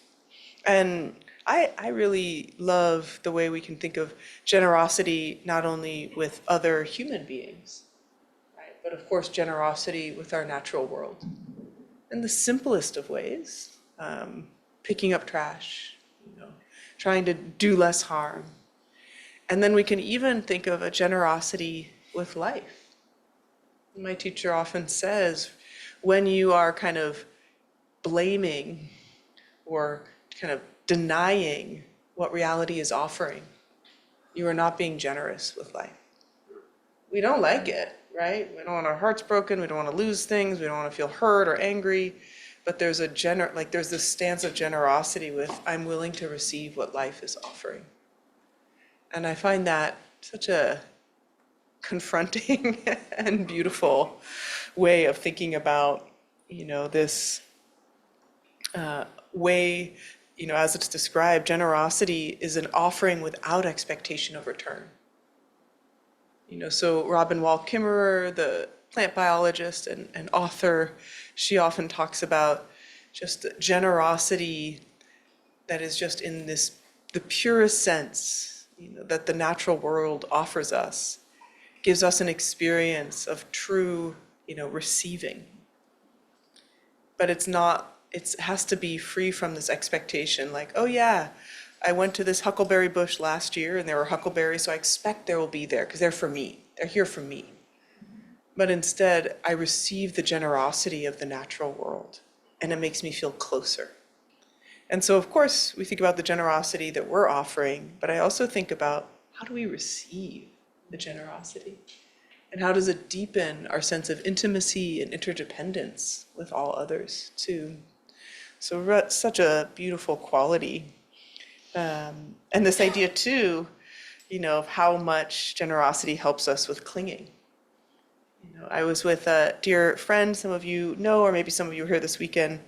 And I really love the way we can think of generosity not only with other human beings, right, but of course generosity with our natural world. In the simplest of ways, picking up trash, trying to do less harm. And then we can even think of a generosity with life. My teacher often says, when you are kind of blaming or kind of denying what reality is offering, you are not being generous with life. We don't like it, right? We don't want our hearts broken, we don't want to lose things, we don't want to feel hurt or angry, but there's there's this stance of generosity with, I'm willing to receive what life is offering. And I find that such a confronting and beautiful way of thinking about, this way, as it's described, generosity is an offering without expectation of return. So Robin Wall Kimmerer, the plant biologist and author, she often talks about just generosity that is just in the purest sense, that the natural world offers us, gives us an experience of true, receiving. But it has to be free from this expectation, like, oh yeah, I went to this huckleberry bush last year and there were huckleberries, so I expect they will be there because they're for me. They're here for me. But instead, I receive the generosity of the natural world, and it makes me feel closer. And so, of course, we think about the generosity that we're offering, but I also think about how do we receive the generosity? And how does it deepen our sense of intimacy and interdependence with all others, too? So that's such a beautiful quality. And this idea, too, of how much generosity helps us with clinging. I was with a dear friend, some of you know, or maybe some of you were here this weekend,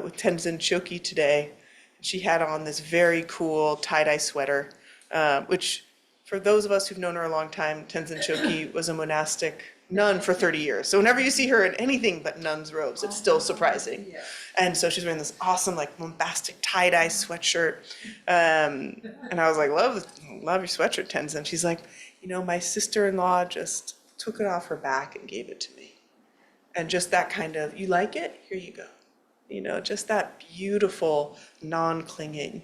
with Tenzin Choki today. She had on this very cool tie-dye sweater, which for those of us who've known her a long time, Tenzin Choki was a monastic nun for 30 years. So whenever you see her in anything but nun's robes, it's still surprising. Yeah. And so she's wearing this awesome, like, bombastic tie-dye sweatshirt. And I was like, love your sweatshirt, Tenzin. She's like, my sister-in-law just took it off her back and gave it to me. And just that kind of, you like it? Here you go. Just that beautiful non-clinging.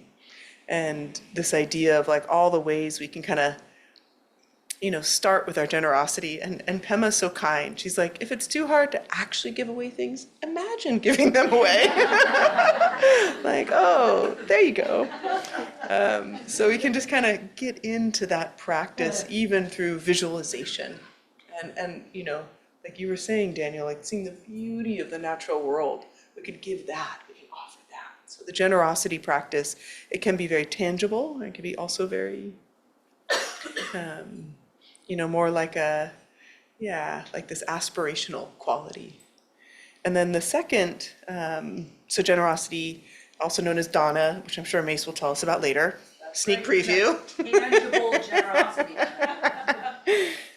And this idea of like all the ways we can kind of, start with our generosity. And Pema's so kind. She's like, if it's too hard to actually give away things, imagine giving them away. Like, oh, there you go. So we can just kind of get into that practice even through visualization. And like you were saying, Daniel, like seeing the beauty of the natural world, we could give that, we can offer that. So the generosity practice, it can be very tangible, and it can be also very, more like like this aspirational quality. And then the second, so generosity, also known as dana, which I'm sure Mace will tell us about later. Sneak preview. Tangible generosity.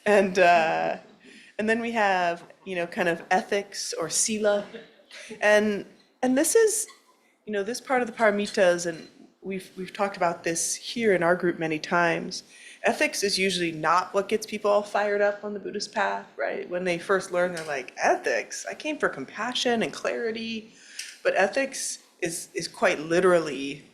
And then we have, kind of ethics or sila. And this is, this part of the paramitas, and we've talked about this here in our group many times. Ethics is usually not what gets people all fired up on the Buddhist path, right? When they first learn, they're like, ethics? I came for compassion and clarity. But ethics is quite literally,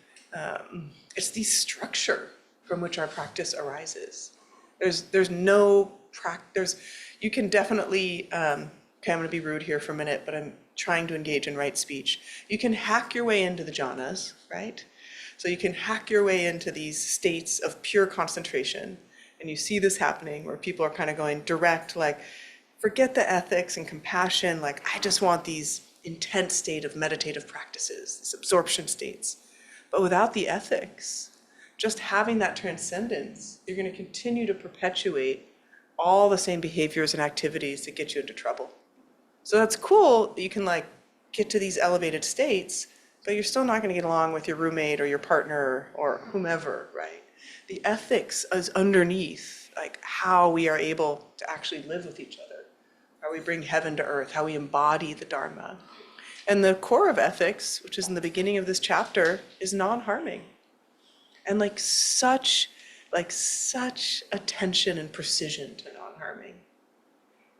it's the structure from which our practice arises. There's no practice. You can definitely, okay, I'm going to be rude here for a minute, but I'm trying to engage in right speech. You can hack your way into the jhanas, right? So you can hack your way into these states of pure concentration. And you see this happening where people are kind of going direct, like, forget the ethics and compassion, like, I just want these intense state of meditative practices, these absorption states. But without the ethics, just having that transcendence, you're going to continue to perpetuate all the same behaviors and activities that get you into trouble. So that's cool that you can like get to these elevated states, but you're still not going to get along with your roommate or your partner or whomever, right? The ethics is underneath, like how we are able to actually live with each other, how we bring heaven to earth, how we embody the Dharma. And the core of ethics, which is in the beginning of this chapter, is non-harming. And like such attention and precision to non-harming.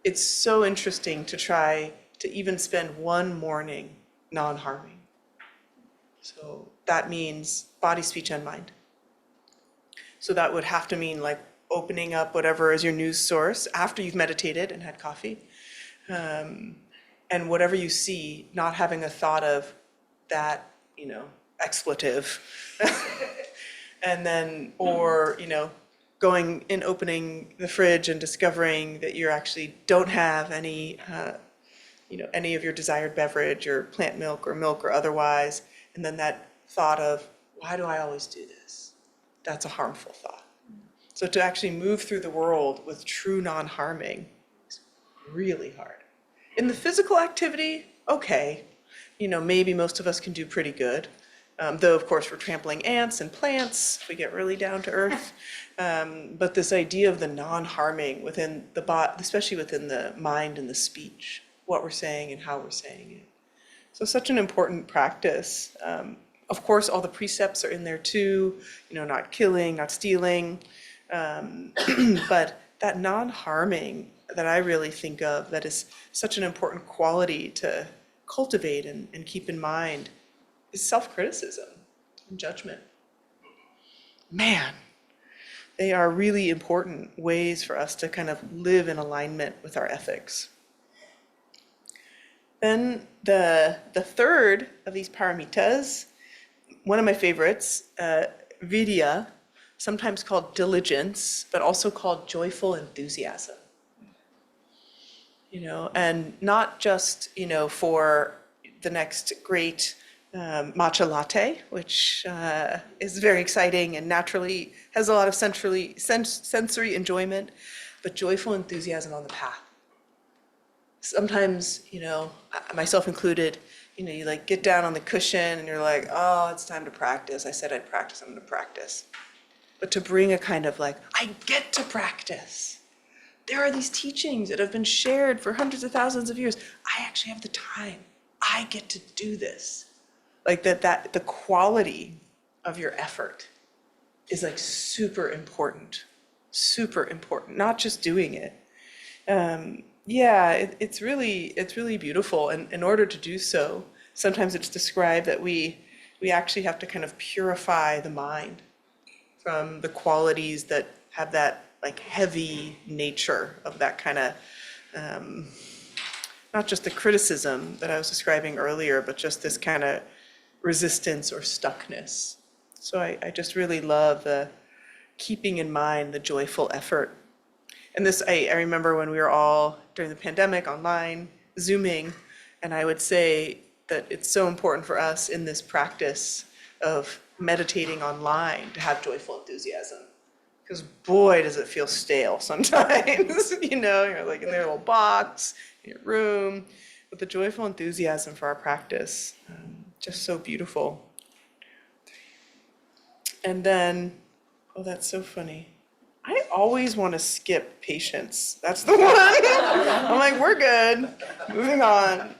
It's so interesting to try to even spend one morning non-harming. So that means body, speech, and mind. So that would have to mean like opening up whatever is your news source after you've meditated and had coffee. And whatever you see, not having a thought of that, expletive. And then, or, going and opening the fridge and discovering that you actually don't have any of your desired beverage or plant milk or otherwise. And then that thought of, why do I always do this? That's a harmful thought. So to actually move through the world with true non-harming is really hard. In the physical activity, okay, maybe most of us can do pretty good. Though, of course, we're trampling ants and plants, if we get really down to earth. But this idea of the non-harming within the body, especially within the mind and the speech, what we're saying and how we're saying it. So such an important practice. Of course, all the precepts are in there too, not killing, not stealing. But that non-harming that I really think of, that is such an important quality to cultivate and keep in mind, is self-criticism and judgment. Man, they are really important ways for us to kind of live in alignment with our ethics. Then the third of these paramitas, one of my favorites, vidya, sometimes called diligence, but also called joyful enthusiasm. And not just, for the next great matcha latte, which is very exciting and naturally has a lot of sensory enjoyment, but joyful enthusiasm on the path. Sometimes, myself included, you like get down on the cushion and you're like, oh, it's time to practice. I said I'd practice, I'm gonna practice. But to bring a kind of like, I get to practice. There are these teachings that have been shared for hundreds of thousands of years. I actually have the time. I get to do this. Like that the quality of your effort is like super important, not just doing it. It's really beautiful. And in order to do so, sometimes it's described that we actually have to kind of purify the mind from the qualities that have that like heavy nature of that kind of, not just the criticism that I was describing earlier, but just this kind of resistance or stuckness. So I just really love the keeping in mind the joyful effort. And this, I remember when we were all during the pandemic online, Zooming, and I would say that it's so important for us in this practice of meditating online to have joyful enthusiasm. Because boy, does it feel stale sometimes, you're like in their little box, in your room, but the joyful enthusiasm for our practice, just so beautiful. And then, oh, that's so funny. I always want to skip patience. That's the one. I'm like, we're good. Moving on.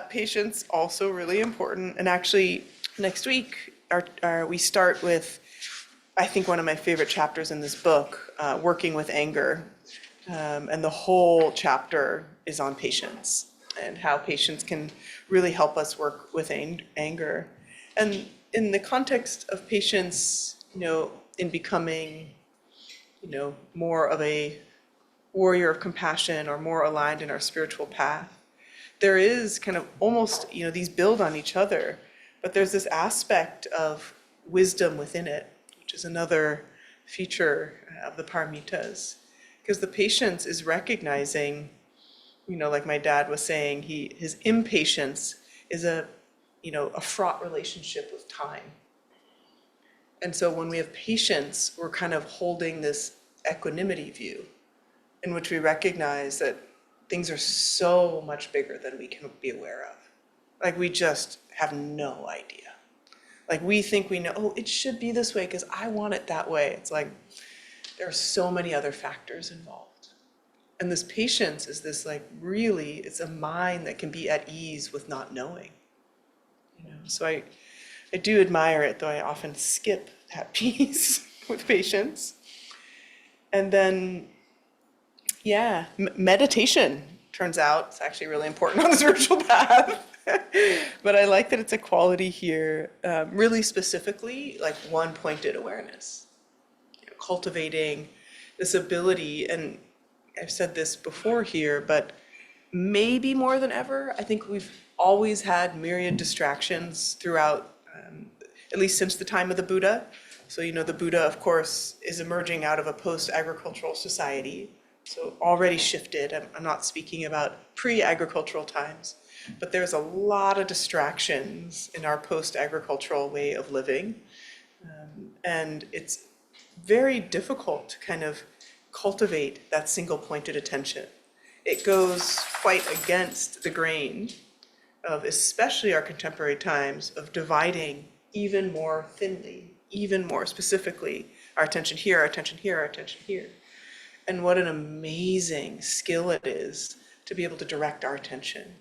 Patience, also really important. And actually, next week, we start with, I think, one of my favorite chapters in this book, Working with Anger. And the whole chapter is on patience and how patience can really help us work with anger. And in the context of patience, in becoming, more of a warrior of compassion or more aligned in our spiritual path, there is kind of almost, these build on each other, but there's this aspect of wisdom within it, which is another feature of the Paramitas. Because the patience is recognizing, like my dad was saying, his impatience is a fraught relationship with time. And so when we have patience, we're kind of holding this equanimity view in which we recognize that things are so much bigger than we can be aware of. Like we just have no idea. Like we think we know, oh, it should be this way because I want it that way. It's like there are so many other factors involved. And this patience is this like really, it's a mind that can be at ease with not knowing. So I do admire it, though I often skip that piece with patience. And then, yeah, meditation turns out it's actually really important on the spiritual path. But I like that it's a quality here, really specifically like one pointed awareness, cultivating this ability. And I've said this before here, but maybe more than ever, I think we've always had myriad distractions throughout, at least since the time of the Buddha. So, the Buddha, of course, is emerging out of a post-agricultural society. So already shifted. I'm not speaking about pre-agricultural times, but there's a lot of distractions in our post-agricultural way of living. And it's very difficult to kind of cultivate that single-pointed attention. It goes quite against the grain of, especially our contemporary times, of dividing even more thinly, even more specifically, our attention here, our attention here, our attention here. And what an amazing skill it is to be able to direct our attention.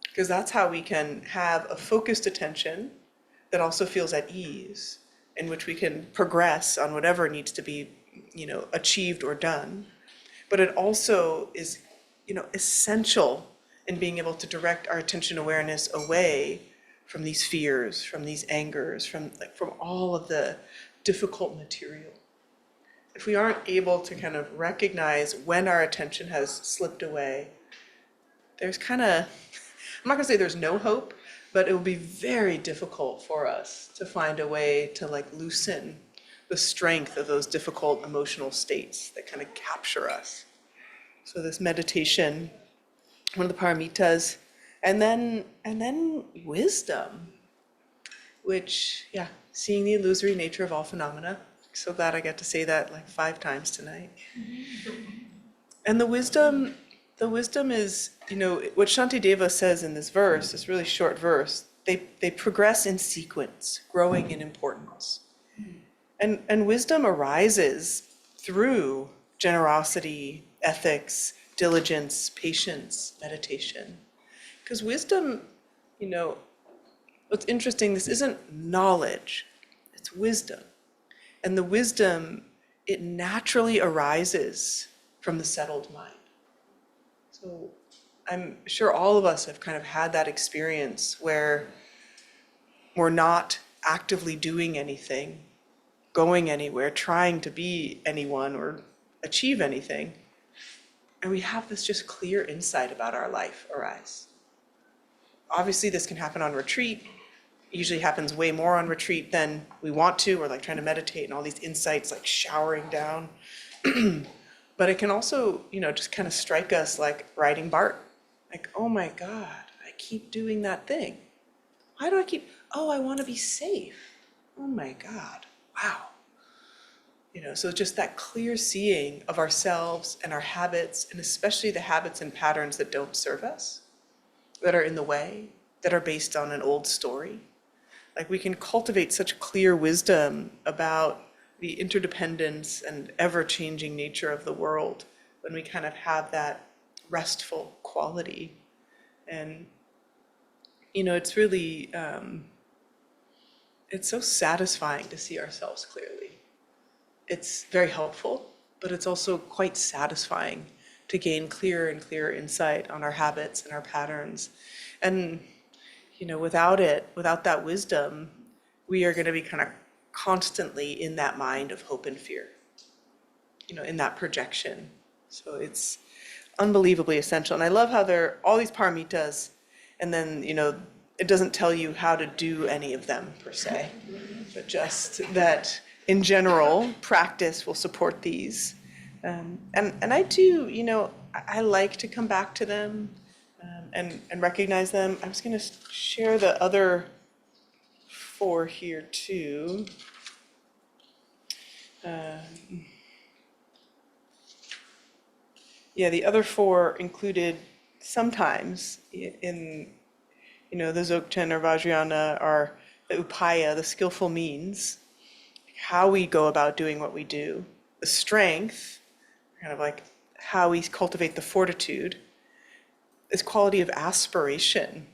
Because that's how we can have a focused attention that also feels at ease, in which we can progress on whatever needs to be, achieved or done. But it also is, essential in being able to direct our attention awareness away from these fears, from these angers, from all of the difficult material. If we aren't able to kind of recognize when our attention has slipped away, there's I'm not gonna say there's no hope, but it will be very difficult for us to find a way to loosen the strength of those difficult emotional states that kind of capture us. So this meditation, one of the Paramitas, and then wisdom, which, seeing the illusory nature of all phenomena. So glad I got to say that 5 times tonight. And the wisdom is, what Shanti Deva says in this verse, this really short verse, they progress in sequence, growing in importance. And wisdom arises through generosity, ethics, diligence, patience, meditation. Because wisdom, what's interesting, this isn't knowledge, it's wisdom. And the wisdom, it naturally arises from the settled mind. So I'm sure all of us have kind of had that experience where we're not actively doing anything, going anywhere, trying to be anyone or achieve anything. And we have this just clear insight about our life arise. Obviously, this can happen on retreat. It usually happens way more on retreat than we want to. We're trying to meditate and all these insights showering down. But it can also, just kind of strike us like riding BART. Oh my God, I keep doing that thing. Why do I keep, I want to be safe. Oh my God, wow. So just that clear seeing of ourselves and our habits, and especially the habits and patterns that don't serve us, that are in the way, that are based on an old story. We can cultivate such clear wisdom about the interdependence and ever-changing nature of the world when we kind of have that restful quality. And, it's really, it's so satisfying to see ourselves clearly. It's very helpful, but it's also quite satisfying to gain clearer and clearer insight on our habits and our patterns. And, without that wisdom, we are going to be kind of constantly in that mind of hope and fear, in that projection. So it's unbelievably essential. And I love how there are all these paramitas, and then, it doesn't tell you how to do any of them per se, but just that in general, practice will support these. And I do, I like to come back to them and recognize them. I was going to share the other 4 here too. Yeah, the other four included sometimes in, the Dzogchen or Vajrayana are the upaya, the skillful means, how we go about doing what we do, the strength, kind of like how we cultivate the fortitude, this quality of aspiration,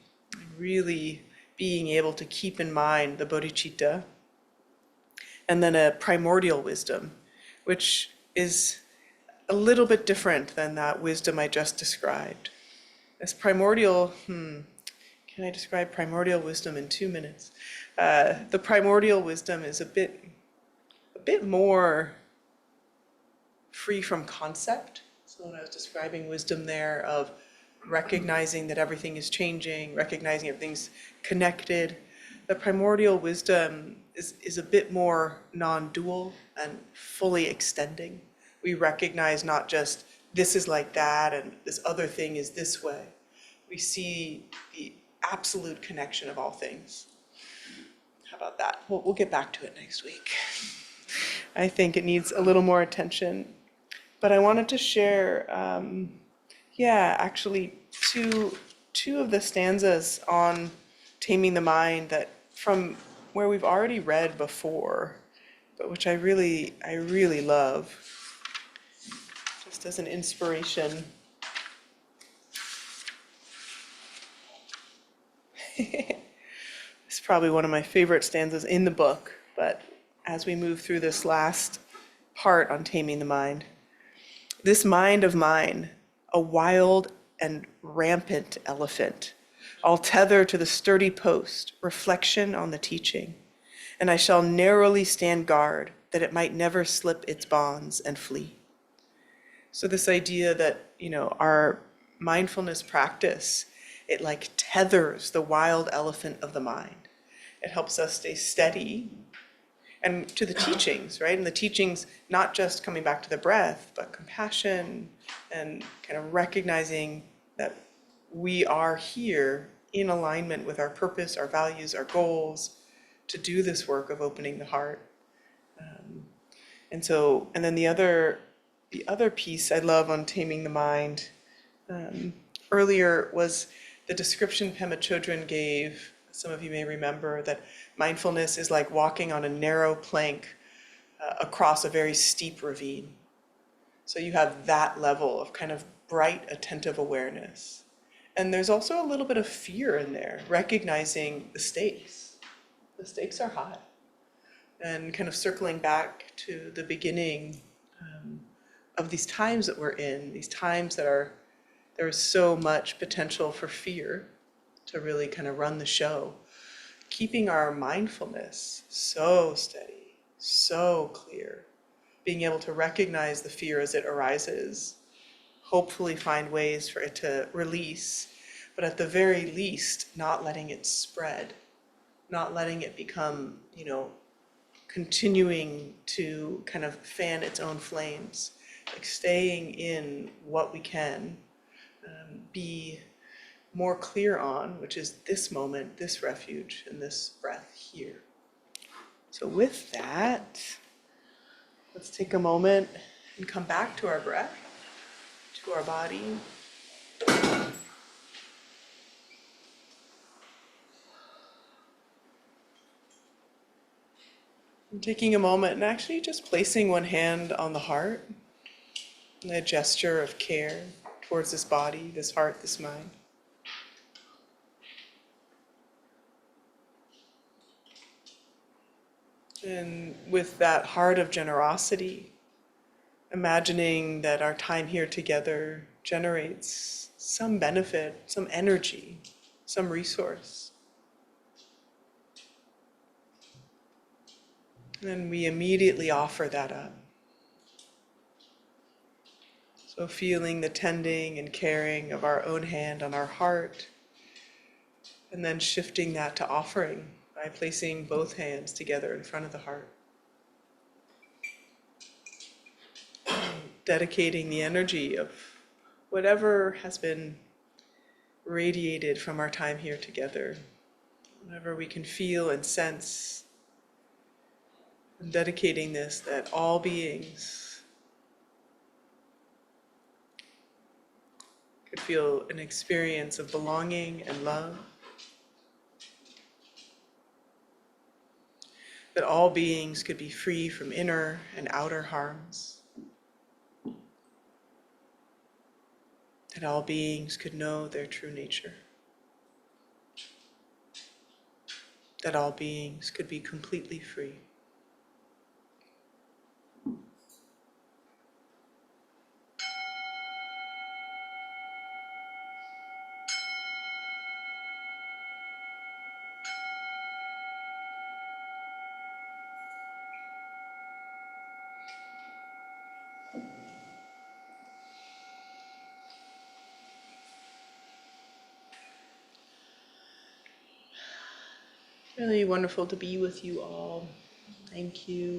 really being able to keep in mind the bodhicitta, and then a primordial wisdom, which is a little bit different than that wisdom I just described. This primordial, can I describe primordial wisdom in 2 minutes? The primordial wisdom is a bit more free from concept. So when I was describing wisdom there of recognizing that everything is changing, recognizing everything's connected, the primordial wisdom is a bit more non-dual and fully extending. We recognize not just this is like that and this other thing is this way. We see the absolute connection of all things. How about that? We'll get back to it next week. I think it needs a little more attention. But I wanted to share, actually two of the stanzas on taming the mind that from where we've already read before, but which I really love, just as an inspiration. It's probably one of my favorite stanzas in the book, but as we move through this last part on taming the mind, this mind of mine, a wild and rampant elephant, I'll tether to the sturdy post, reflection on the teaching, and I shall narrowly stand guard that it might never slip its bonds and flee. So this idea that, our mindfulness practice, it like tethers the wild elephant of the mind. It helps us stay steady and to the teachings, right? And the teachings, not just coming back to the breath, but compassion and kind of recognizing that we are here in alignment with our purpose, our values, our goals, to do this work of opening the heart. And then the other piece I love on taming the mind earlier was the description Pema Chödrön gave. Some of you may remember that mindfulness is like walking on a narrow plank across a very steep ravine. So you have that level of kind of bright, attentive awareness. And there's also a little bit of fear in there, recognizing the stakes. The stakes are high. And kind of circling back to the beginning of these times that we're in, these times that there is so much potential for fear to really kind of run the show. Keeping our mindfulness so steady, so clear, being able to recognize the fear as it arises, hopefully find ways for it to release, but at the very least, not letting it spread, not letting it become, continuing to kind of fan its own flames, like staying in what we can, be more clear on, which is this moment, this refuge, and this breath here. So with that, let's take a moment and come back to our breath, to our body. And taking a moment and actually just placing one hand on the heart, in a gesture of care towards this body, this heart, this mind. And with that heart of generosity, imagining that our time here together generates some benefit, some energy, some resource. And then we immediately offer that up. So feeling the tending and caring of our own hand on our heart, and then shifting that to offering by placing both hands together in front of the heart. Dedicating the energy of whatever has been radiated from our time here together, whatever we can feel and sense, and dedicating this that all beings could feel an experience of belonging and love. That all beings could be free from inner and outer harms. That all beings could know their true nature. That all beings could be completely free. Really wonderful to be with you all. Thank you.